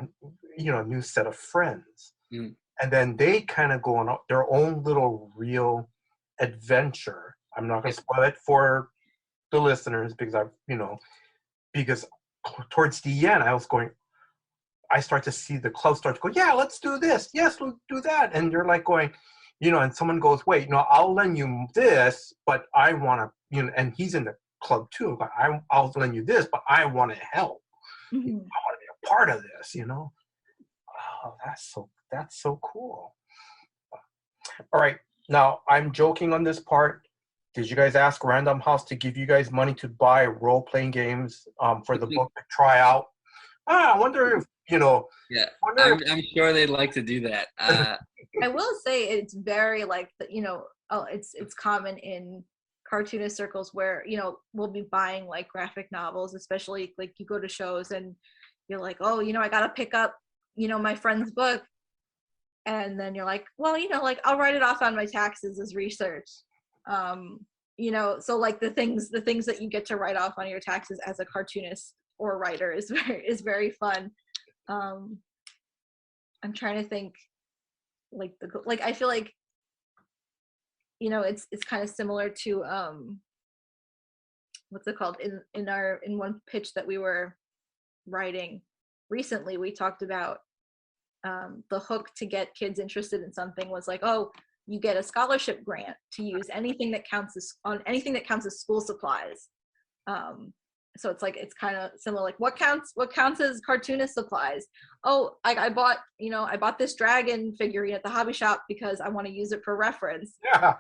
new set of friends. Mm. And then they kind of go on their own little real adventure. I'm not going to spoil it for the listeners because because towards the end I start to see the club start to go, yeah, let's do this. Yes, we'll do that. And you're like going, and someone goes, wait, no, I'll lend you this, but I want to, and he's in the club too, but I'll lend you this, but I want to help. Mm-hmm. I want to be a part of this, Oh, that's so cool. All right. Now, I'm joking on this part. Did you guys ask Random House to give you guys money to buy role-playing games for the book to try out? I wonder if, Yeah, I'm sure they'd like to do that. I will say it's very like, it's common in cartoonist circles where, we'll be buying like graphic novels, especially like you go to shows and you're like, oh, I got to pick up, my friend's book. And then you're like, well, like I'll write it off on my taxes as research. So like the things that you get to write off on your taxes as a cartoonist or writer is very fun. I'm trying to think like I feel like, it's kind of similar to what's it called in one pitch that we were writing recently. We talked about the hook to get kids interested in something was like, oh, you get a scholarship grant to use anything that counts as school supplies. So it's like, it's kind of similar, like what counts as cartoonist supplies? Oh, I bought this dragon figurine at the hobby shop because I want to use it for reference. Yeah.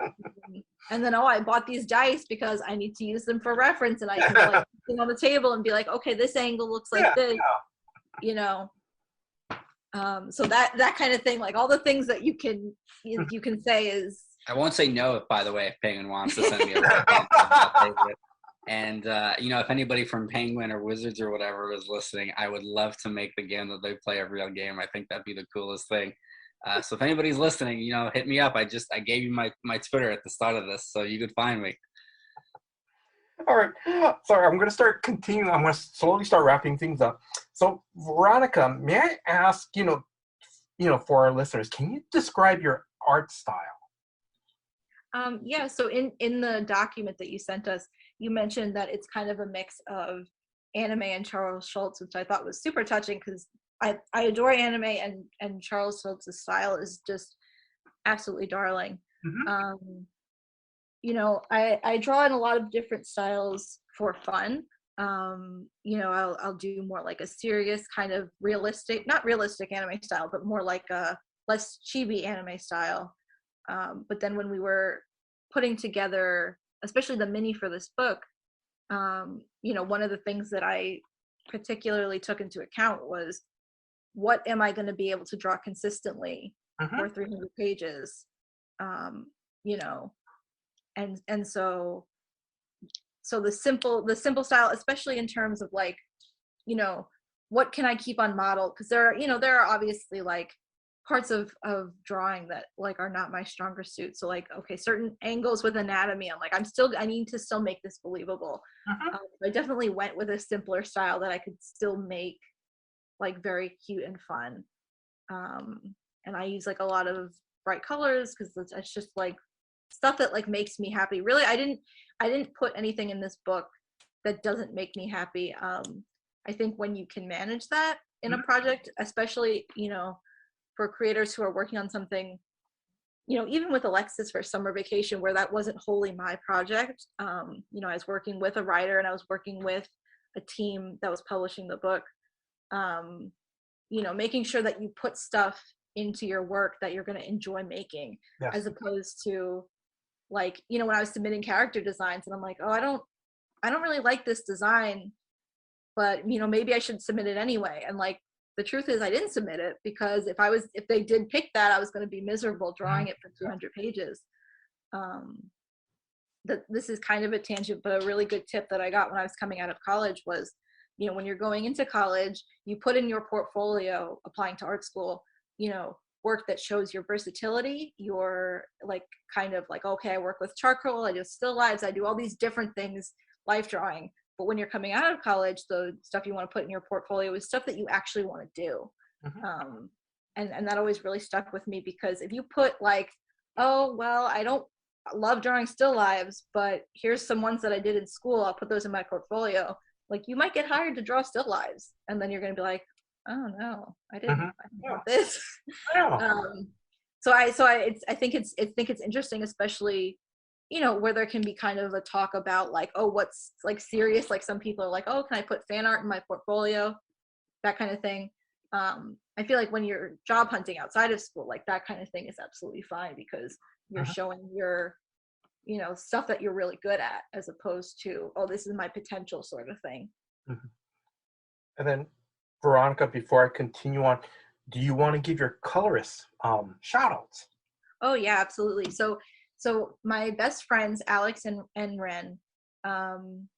And then, I bought these dice because I need to use them for reference, and I can like put them on the table and be like, okay, this angle looks like this, so that kind of thing, like all the things that you can say is. I won't say no, by the way, if Penguin wants to send me a reference. And, if anybody from Penguin or Wizards or whatever is listening, I would love to make the game that they play a real game. I think that'd be the coolest thing. So if anybody's listening, hit me up. I gave you my Twitter at the start of this, so you could find me. All right. Sorry, I'm going to start continuing. I'm going to slowly start wrapping things up. So, Veronica, may I ask, for our listeners, can you describe your art style? Yeah, so in the document that you sent us, you mentioned that it's kind of a mix of anime and Charles Schulz, which I thought was super touching because I adore anime, and Charles Schulz's style is just absolutely darling. Mm-hmm. I draw in a lot of different styles for fun. I'll do more like a serious kind of not realistic anime style, but more like a less chibi anime style. But then when we were putting together, especially the mini for this book, one of the things that I particularly took into account was, what am I going to be able to draw consistently for 300 pages? And so the simple style, especially in terms of like, what can I keep on model? Because there are obviously like parts of drawing that like are not my stronger suit. So like, okay, certain angles with anatomy, I'm like, I need to still make this believable. I definitely went with a simpler style that I could still make like very cute and fun. And I use like a lot of bright colors because it's just like stuff that like makes me happy. Really, I didn't put anything in this book that doesn't make me happy. I think when you can manage that in a project, especially, for creators who are working on something, even with Alexis for Summer Vacation, where that wasn't wholly my project, I was working with a writer and I was working with a team that was publishing the book, making sure that you put stuff into your work that you're going to enjoy making, yes, as opposed to like, when I was submitting character designs and I'm like, oh, I don't really like this design, but maybe I should submit it anyway. And like, the truth is I didn't submit it because if they did pick that, I was going to be miserable drawing it for 200 pages. This is kind of a tangent, but a really good tip that I got when I was coming out of college was, when you're going into college, you put in your portfolio applying to art school, work that shows your versatility, your like kind of like, okay, I work with charcoal, I do still lives, I do all these different things, life drawing. But when you're coming out of college, the stuff you want to put in your portfolio is stuff that you actually want to do. And that always really stuck with me, because if you put like, oh, well, I don't love drawing still lives, but here's some ones that I did in school, I'll put those in my portfolio. Like, you might get hired to draw still lives, and then you're going to be like, oh no, I didn't want this. I think it's interesting, especially, you know, where there can be kind of a talk about like, oh, what's like serious, like some people are like, oh, can I put fan art in my portfolio, that kind of thing. I feel like when you're job hunting outside of school, like that kind of thing is absolutely fine, because you're showing your, you know, stuff that you're really good at, as opposed to, oh, this is my potential sort of thing. And then, Veronica, before I continue on, do you want to give your colorists shout outs? Oh yeah, absolutely. So my best friends, Alex and Ren,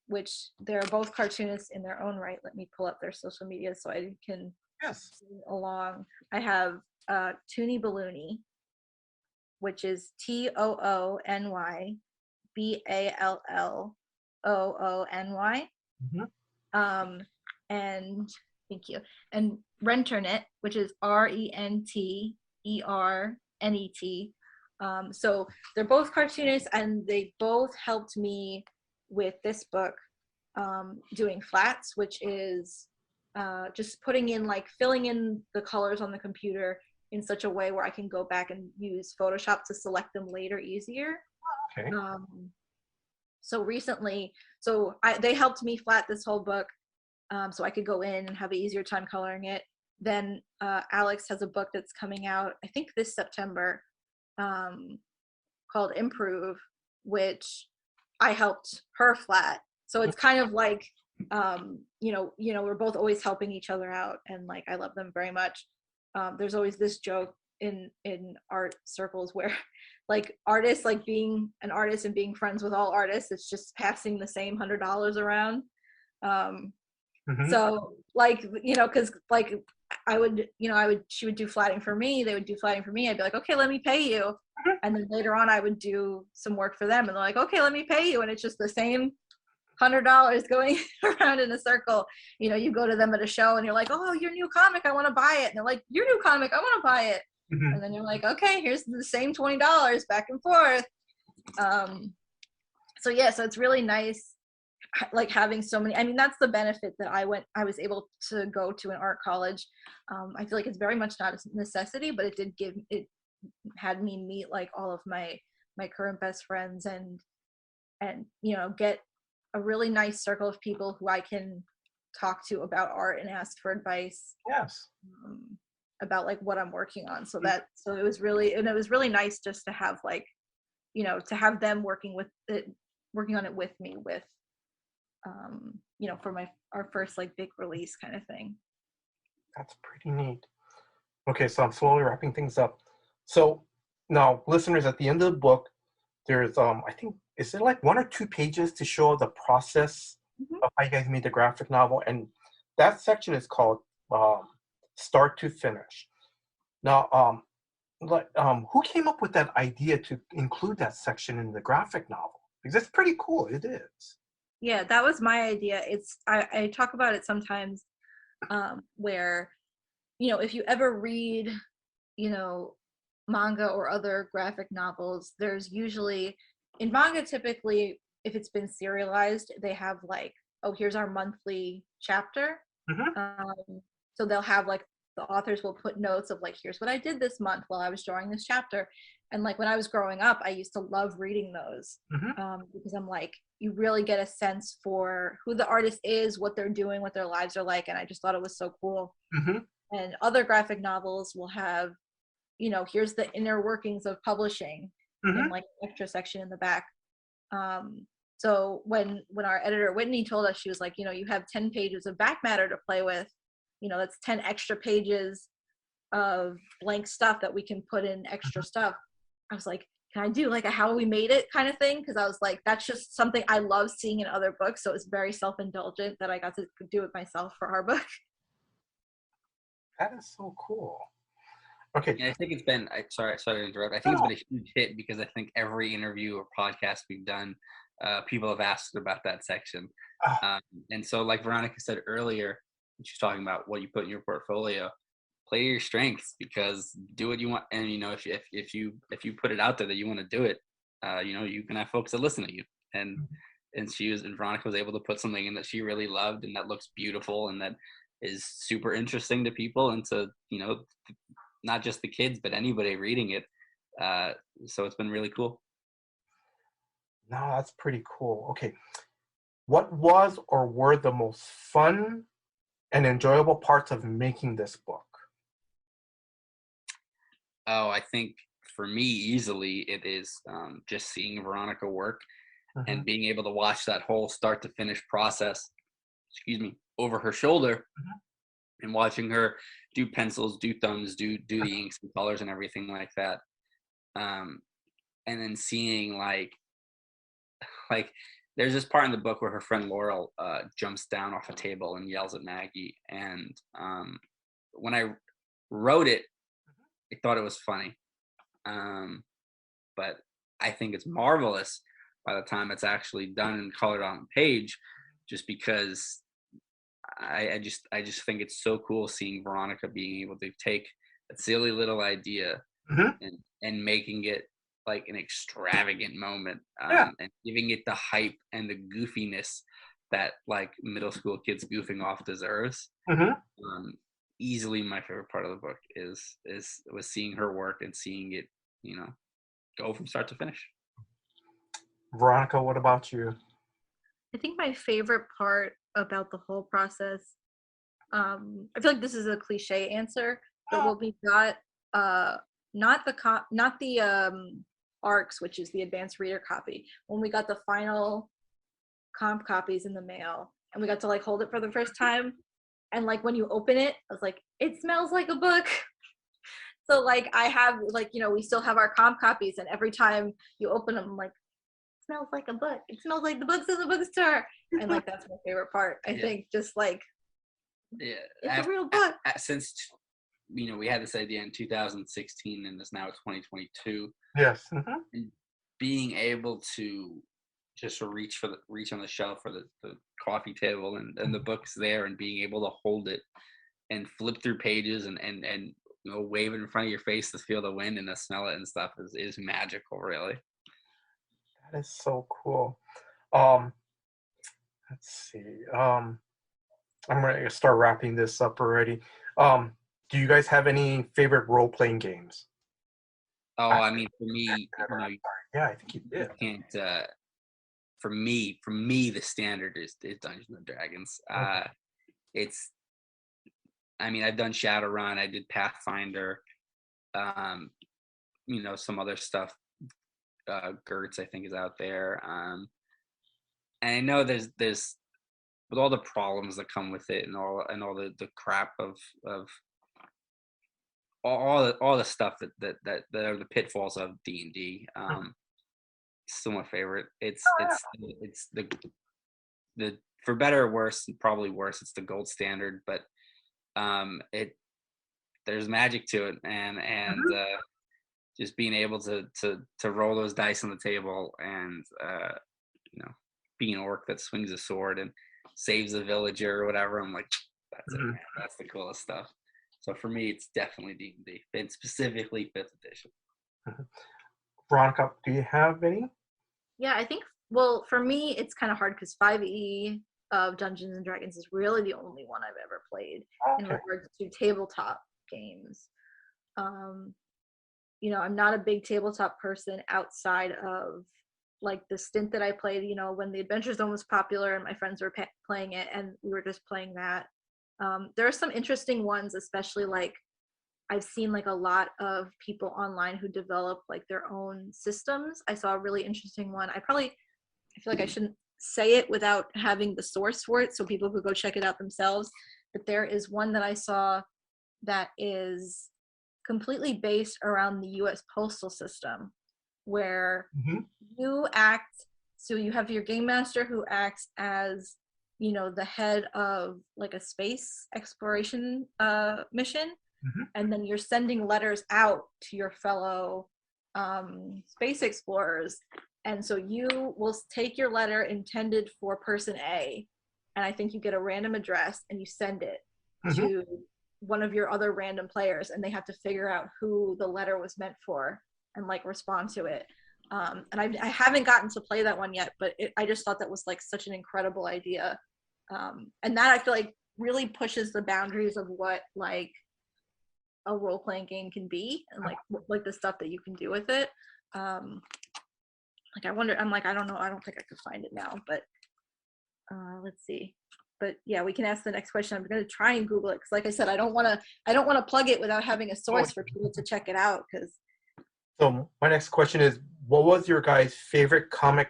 which they're both cartoonists in their own right. Let me pull up their social media so I can see along. I have Toony Balloony, which is TOONY BALLOONY. And thank you. And Renternet, which is RENTERNET. So they're both cartoonists, and they both helped me with this book, doing flats, which is just putting in, like, filling in the colors on the computer in such a way where I can go back and use Photoshop to select them later easier. Okay. So recently, they helped me flat this whole book, so I could go in and have an easier time coloring it. Then Alex has a book that's coming out, I think this September, called Improve, which I helped her flat. So it's kind of like, you know, we're both always helping each other out, and like I love them very much. There's always this joke in art circles where like artists, like being an artist and being friends with all artists, it's just passing the same $100 around. So like, you know, because like she would do flatting for me, they would do flatting for me, I'd be like, okay, let me pay you. And then later on I would do some work for them, and they're like, okay, let me pay you. And it's just the same $100 going around in a circle. You know, you go to them at a show and you're like, oh, your new comic, I want to buy it. And they're like, your new comic, I want to buy it. And then you're like, okay, here's the same $20 back and forth. So it's really nice, like having so many. I mean, that's the benefit that I was able to go to an art college. I feel like it's very much not a necessity, but it had me meet like all of my current best friends, and you know, get a really nice circle of people who I can talk to about art and ask for advice. About like what I'm working on. So it was really nice just to have, like, you know, to have them working on it with me, with you know, for our first like big release kind of thing. That's pretty neat. Okay, so I'm slowly wrapping things up. So now, listeners, at the end of the book, there's I think, is it like 1 or 2 pages to show the process of how you guys made the graphic novel, and that section is called start to finish. Now, who came up with that idea to include that section in the graphic novel? Because it's pretty cool. It is. Yeah, that was my idea. I talk about it sometimes, where, you know, if you ever read, you know, manga or other graphic novels, there's usually, in manga, typically, if it's been serialized, they have like, oh, here's our monthly chapter. So they'll have like, the authors will put notes of like, here's what I did this month while I was drawing this chapter. And like when I was growing up, I used to love reading those, because I'm like, you really get a sense for who the artist is, what they're doing, what their lives are like. And I just thought it was so cool. And other graphic novels will have, you know, here's the inner workings of publishing, and like an extra section in the back. So when our editor Whitney told us, she was like, you know, you have 10 pages of back matter to play with, you know, that's 10 extra pages of blank stuff that we can put in extra stuff. I was like, can I do like a how we made it kind of thing? Because I was like, that's just something I love seeing in other books. So it's very self-indulgent that I got to do it myself for our book. That is so cool. Okay. And I think it's been, sorry to interrupt. I think it's been a huge hit because I think every interview or podcast we've done, people have asked about that section. And so, like Veronica said earlier, when she was talking about what you put in your portfolio, play to your strengths, because do what you want. And, if you put it out there that you want to do it, you can have folks that listen to you. And Veronica was able to put something in that she really loved and that looks beautiful and that is super interesting to people, and to, not just the kids, but anybody reading it. So it's been really cool. No, that's pretty cool. Okay. What was or were the most fun and enjoyable parts of making this book? Oh, I think for me, easily, it is just seeing Veronica work and being able to watch that whole start to finish process, over her shoulder, and watching her do pencils, do thumbs, do the inks and colors and everything like that. And then seeing like there's this part in the book where her friend Laurel jumps down off a table and yells at Maggie. And when I wrote it, I thought it was funny. But I think it's marvelous by the time it's actually done and colored on the page, just because I just think it's so cool seeing Veronica being able to take a silly little idea and making it like an extravagant moment, and giving it the hype and the goofiness that like middle school kids goofing off deserves. Easily my favorite part of the book was seeing her work and seeing it, go from start to finish. Veronica, what about you? I think my favorite part about the whole process, I feel like this is a cliche answer, but what we got, not the ARCs, which is the advanced reader copy, when we got the final comp copies in the mail and we got to like hold it for the first time, and like when you open it, I was like, it smells like a book. So like I have like, we still have our comp copies, and every time you open them, I'm like, it smells like a book. It smells like the books in the bookstore. And like that's my favorite part. I think just like it's a real book. Since we had this idea in 2016 and it's now 2022. Yes. And being able to just reach on the shelf for the coffee table and the book's there, and being able to hold it and flip through pages and wave it in front of your face to feel the wind and to smell it and stuff is magical, really. That is so cool. Let's see. I'm gonna start wrapping this up already. Do you guys have any favorite role-playing games? Oh, I mean, for me, yeah, I think you did. You can't. For me, the standard is Dungeons and Dragons. I've done Shadowrun, I did Pathfinder, some other stuff. Gertz, I think, is out there. And I know there's with all the problems that come with it and all the crap of all the stuff that are the pitfalls of D&D. Still my favorite. It's the for better or worse, probably worse, it's the gold standard, but there's magic to it, and just being able to roll those dice on the table, and being an orc that swings a sword and saves a villager or whatever, I'm like, that's it, man. That's the coolest stuff. So for me, it's definitely D&D, and specifically 5th edition. Veronica, do you have any? Yeah, I think, well, for me, it's kind of hard because 5e of Dungeons and Dragons is really the only one I've ever played in regards to tabletop games. I'm not a big tabletop person outside of like the stint that I played, when the Adventure Zone was popular and my friends were playing it and we were just playing that. There are some interesting ones, especially like I've seen like a lot of people online who develop like their own systems. I saw a really interesting one. I feel like I shouldn't say it without having the source for it so people could go check it out themselves. But there is one that I saw that is completely based around the US postal system, where you act, so you have your game master who acts as, the head of like a space exploration mission. and then you're sending letters out to your fellow space explorers. And so you will take your letter intended for person A, and I think you get a random address and you send it to one of your other random players, and they have to figure out who the letter was meant for and like respond to it. And I haven't gotten to play that one yet, but I just thought that was like such an incredible idea. And that I feel like really pushes the boundaries of what like a role-playing game can be, and like the stuff that you can do with it. Like I wonder, I'm like, I don't know, I don't think I could find it now, but let's see. But yeah, we can ask the next question. I'm going to try and Google it because, like I said, I don't want to plug it without having a source for people to check it out. Because. So my next question is, what was your guys' favorite comic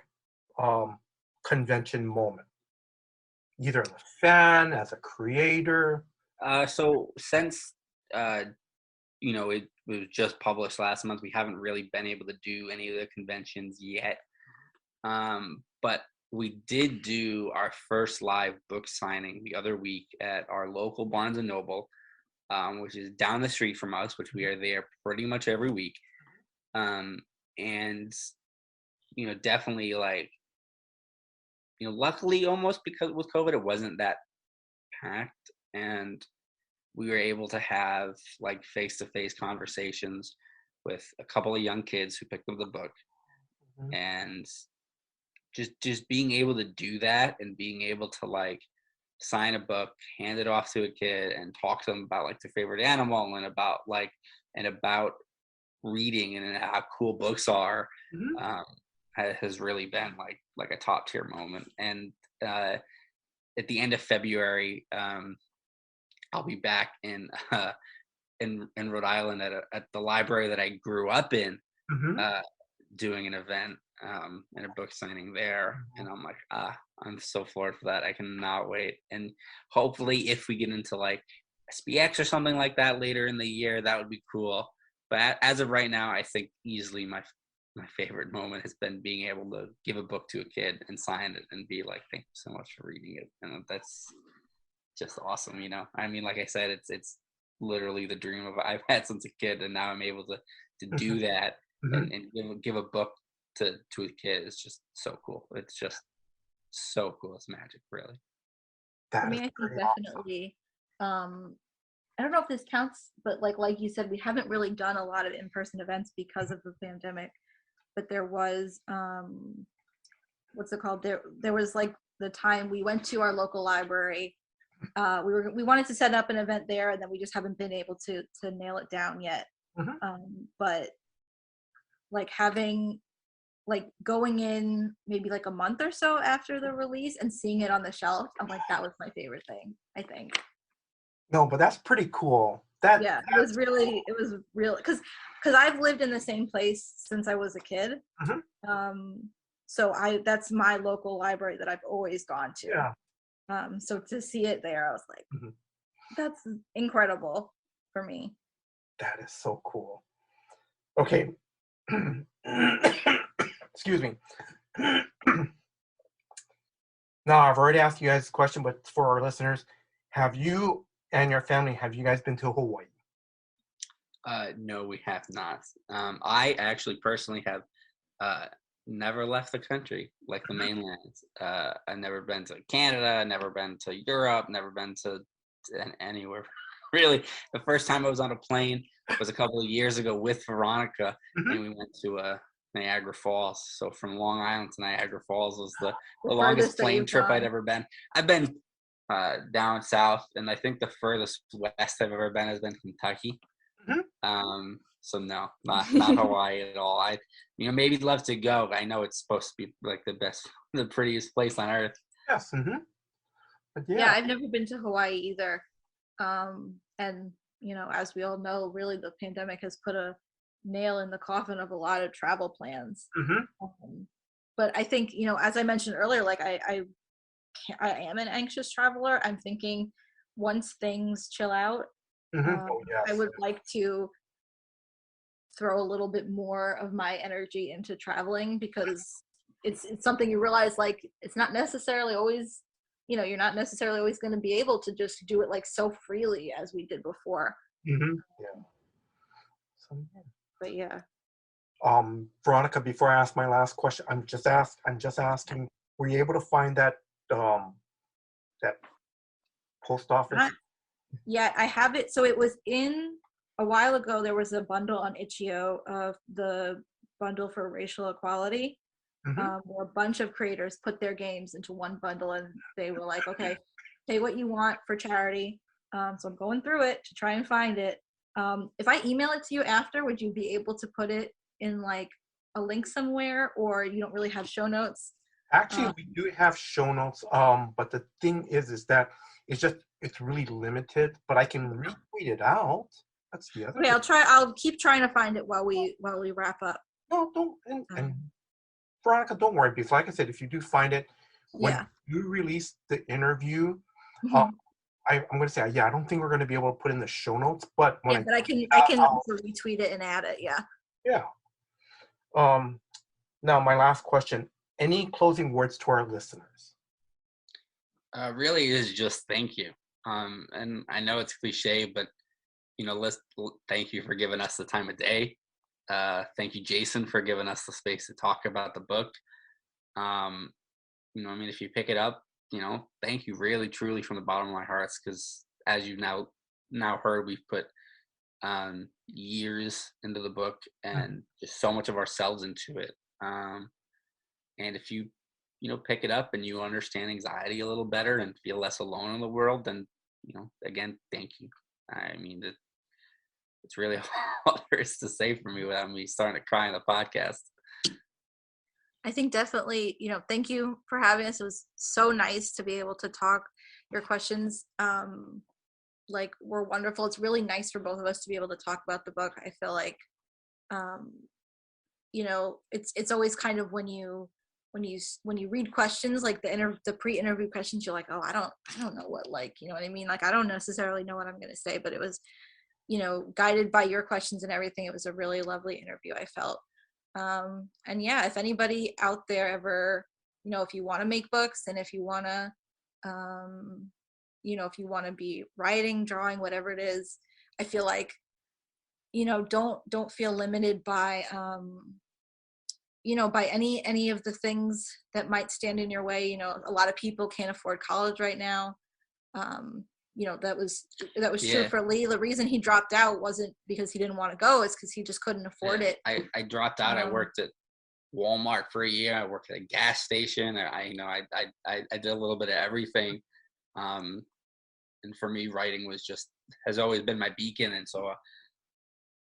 convention moment? Either as a fan, as a creator. So since it was just published last month, we haven't really been able to do any of the conventions yet. But we did do our first live book signing the other week at our local Barnes & Noble, which is down the street from us, which we are there pretty much every week. And, definitely luckily almost because with COVID, it wasn't that packed. And we were able to have like face-to-face conversations with a couple of young kids who picked up the book. And just being able to do that and being able to like sign a book, hand it off to a kid and talk to them about like their favorite animal and about reading and how cool books are, has really been like a top tier moment. And at the end of February, I'll be back in Rhode Island at the library that I grew up in, doing an event and a book signing there. And I'm like, I'm so floored for that. I cannot wait. And hopefully if we get into like SPX or something like that later in the year, that would be cool. But as of right now, I think easily my favorite moment has been being able to give a book to a kid and sign it and be like, thank you so much for reading it. And that's just awesome. I mean, like I said, it's literally the dream I've had since a kid, and now I'm able to do that and give a book to a kid. Is just so cool. It's just so cool. It's magic, really. I mean, I think definitely. I don't know if this counts, but like you said, we haven't really done a lot of in-person events because of the pandemic. But there was what's it called? There was like the time we went to our local library. We wanted to set up an event there, and then we just haven't been able to nail it down yet. But like going in maybe like a month or so after the release and seeing it on the shelf, I'm like, that was my favorite thing, I think. No, but that's pretty cool. It was real because I've lived in the same place since I was a kid. So that's my local library that I've always gone to. So to see it there, I was like, that's incredible for me. That is so cool. Okay. Excuse me. Now, I've already asked you guys this question, but for our listeners, have you and your family, have you guys been to Hawaii? No, we have not. I actually personally have never left the country, like the mainland. I've never been to Canada, never been to Europe, never been to anywhere. Really, the first time I was on a plane was a couple of years ago with Veronica, and we went to Niagara Falls. So from Long Island to Niagara Falls was the longest plane trip I'd ever been. I've been down south, and I think the furthest west I've ever been has been Kentucky. So no, not Hawaii at all. I maybe love to go. I know it's supposed to be like the prettiest place on earth. Yes. But yeah, I've never been to Hawaii either. And as we all know, really the pandemic has put a nail in the coffin of a lot of travel plans. But I think, as I mentioned earlier, like I am an anxious traveler. I'm thinking once things chill out, I would like to throw a little bit more of my energy into traveling, because it's something you realize, like, it's not necessarily always, you're not necessarily always going to be able to just do it like so freely as we did before. Mm-hmm. Yeah. So, yeah. But yeah. Veronica, before I ask my last question, I'm just asking, were you able to find that post office? Yeah, I have it. So it was in a while ago. There was a bundle on Itch.io of the bundle for racial equality, Mm-hmm. where a bunch of creators put their games into one bundle, and they were like, "Okay, pay what you want for charity." So I'm going through it to try and find it. If I email it to you after, would you be able to put it in like a link somewhere, or you don't really have show notes? Actually, we do have show notes. But the thing is that it's really limited. But I can retweet it out. That's the other Okay, thing. I'll keep trying to find it while we wrap up. No, don't. And Veronica, don't worry. Because like I said, if you do find it, when Yeah. you release the interview, uh, Mhm. I'm going to say, yeah, I don't think we're going to be able to put in the show notes. But when Yeah, but I can also retweet it and add it. Yeah. yeah. Um. Now, my last question. Any closing words to our listeners? Really is just thank you. And I know it's cliche, but let's thank you for giving us the time of day. Thank you, Jason, for giving us the space to talk about the book. I mean, if you pick it up, thank you really, truly from the bottom of my heart, because as you've now heard, we've put years into the book and just so much of ourselves into it. And if you pick it up and you understand anxiety a little better and feel less alone in the world, then again, thank you. I mean, it's really all there is to say for me without me starting to cry in the podcast. I think definitely, thank you for having us. It was so nice to be able to talk. Your questions were wonderful. It's really nice for both of us to be able to talk about the book. I feel like it's always kind of when you read questions like the pre-interview questions, you're like, oh, I don't know what, you know what I mean, like I don't necessarily know what I'm going to say, but it was guided by your questions and everything. It was a really lovely interview, I felt. And yeah, if anybody out there ever, if you want to make books, and if you want to if you want to be writing, drawing, whatever it is, I feel like don't feel limited by by any of the things that might stand in your way. A lot of people can't afford college right now. That was true for Lee. The reason he dropped out wasn't because he didn't want to go, it's because he just couldn't afford it. I dropped out. I worked at Walmart for a year. I worked at a gas station. I did a little bit of everything. And for me, writing has always been my beacon. And so,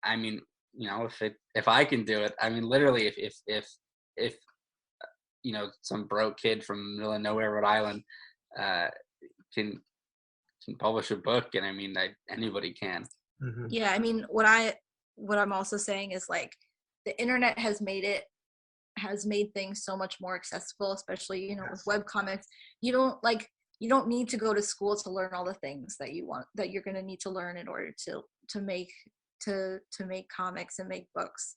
I mean, if I can do it, I mean, literally, if some broke kid from the middle of nowhere, Rhode Island, can publish a book, and I mean, anybody can. Mm-hmm. Yeah, I mean, what I'm also saying is like the internet has made things so much more accessible, especially with webcomics. You don't need to go to school to learn all the things that you're going to need to learn in order to make comics and make books.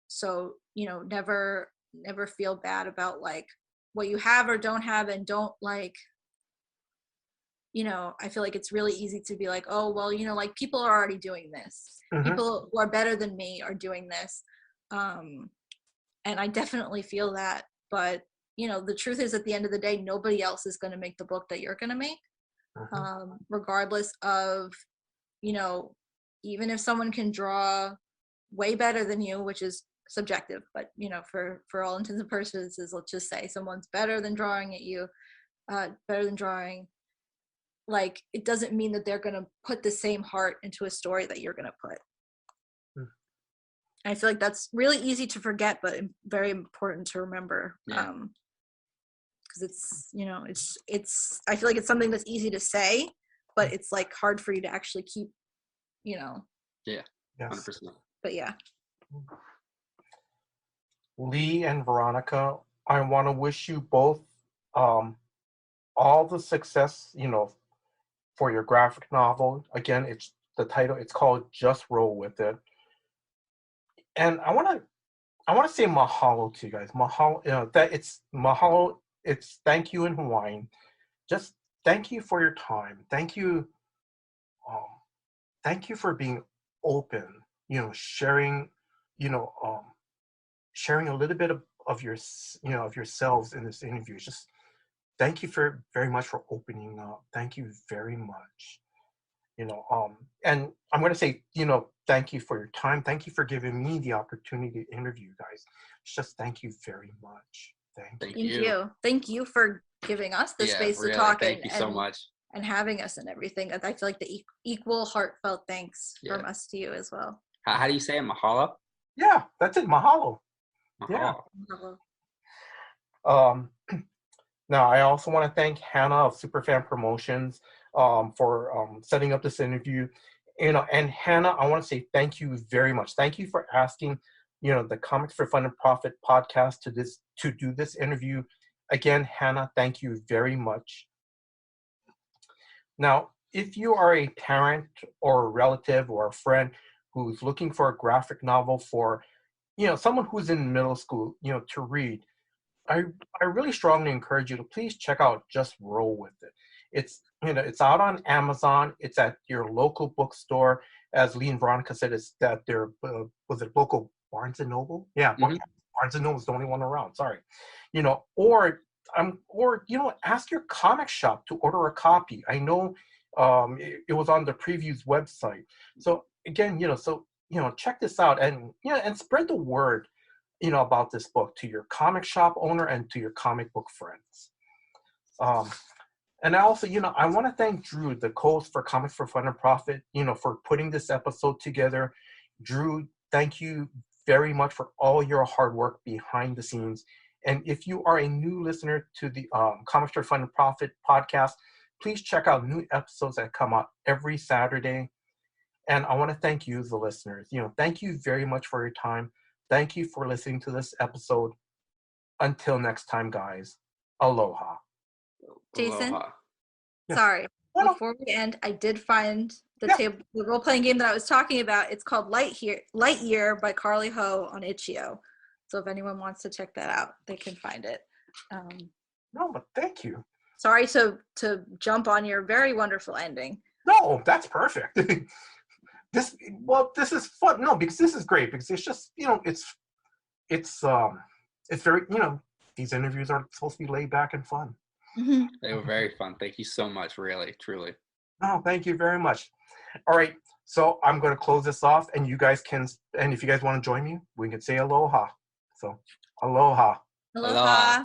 So never feel bad about like what you have or don't have, and don't I feel like it's really easy to be like, oh, well, like people are already doing this. Mm-hmm. People who are better than me are doing this. And I definitely feel that. But, the truth is, at the end of the day, nobody else is going to make the book that you're going to make. Mm-hmm. Regardless of, even if someone can draw way better than you, which is subjective, but, for all intents and purposes, let's just say someone's better than drawing at you, better than drawing. Like, it doesn't mean that they're going to put the same heart into a story that you're going to put. I feel like that's really easy to forget, but very important to remember. Yeah. Because it's I feel like it's something that's easy to say, but it's like hard for you to actually keep, Yeah. Yes. 100%. But yeah. Lee and Veronica, I want to wish you both all the success, for your graphic novel. Again, it's the title. It's called Just Roll With It. And I want to say mahalo to you guys. Mahalo. That it's mahalo. It's thank you in Hawaiian. Just thank you for your time. Thank you thank you for being open, sharing, you know, sharing a little bit of your, of yourselves in this interview. Just thank you very much for opening up. Thank you very much. And I'm going to say, thank you for your time. Thank you for giving me the opportunity to interview you guys. Just thank you very much. Thank you. Thank you for giving us the space to talk. Thank you so much. And having us and everything. I feel like the equal heartfelt thanks from us to you as well. How do you say it? Mahalo? Yeah, that's it. Mahalo. Mahalo. Yeah. Now, I also want to thank Hannah of Superfan Promotions for setting up this interview. And Hannah, I want to say thank you very much. Thank you for asking, the Comics for Fun and Profit podcast to do this interview. Again, Hannah, thank you very much. Now, if you are a parent or a relative or a friend who's looking for a graphic novel for, someone who's in middle school, to read, I really strongly encourage you to please check out Just Roll With It. It's out on Amazon. It's at your local bookstore. As Lee and Veronica said, it's that their was it local Barnes and Noble? Yeah, Mm-hmm. Barnes and Noble is the only one around. Sorry, or ask your comic shop to order a copy. I know it was on the previews website. So again, check this out and spread the word about this book to your comic shop owner and to your comic book friends. And I also, I want to thank Drew, the co-host for Comics for Fun and Profit, for putting this episode together. Drew, thank you very much for all your hard work behind the scenes. And if you are a new listener to the Comics for Fun and Profit podcast, please check out new episodes that come out every Saturday. And I want to thank you, the listeners. Thank you very much for your time. Thank you for listening to this episode. Until next time, guys. Aloha. Jason, Aloha. Sorry. Before we end, I did find the role-playing game that I was talking about. It's called Lightyear by Carly Ho on Itch.io. So if anyone wants to check that out, they can find it. No, but thank you. Sorry to jump on your very wonderful ending. No, that's perfect. This is fun. No, because this is great because it's just, it's very, these interviews are supposed to be laid back and fun. Mm-hmm. They were very fun. Thank you so much, really, truly. Oh, thank you very much. All right, so I'm going to close this off, and you guys and if you guys want to join me, we can say aloha. So, aloha. Aloha.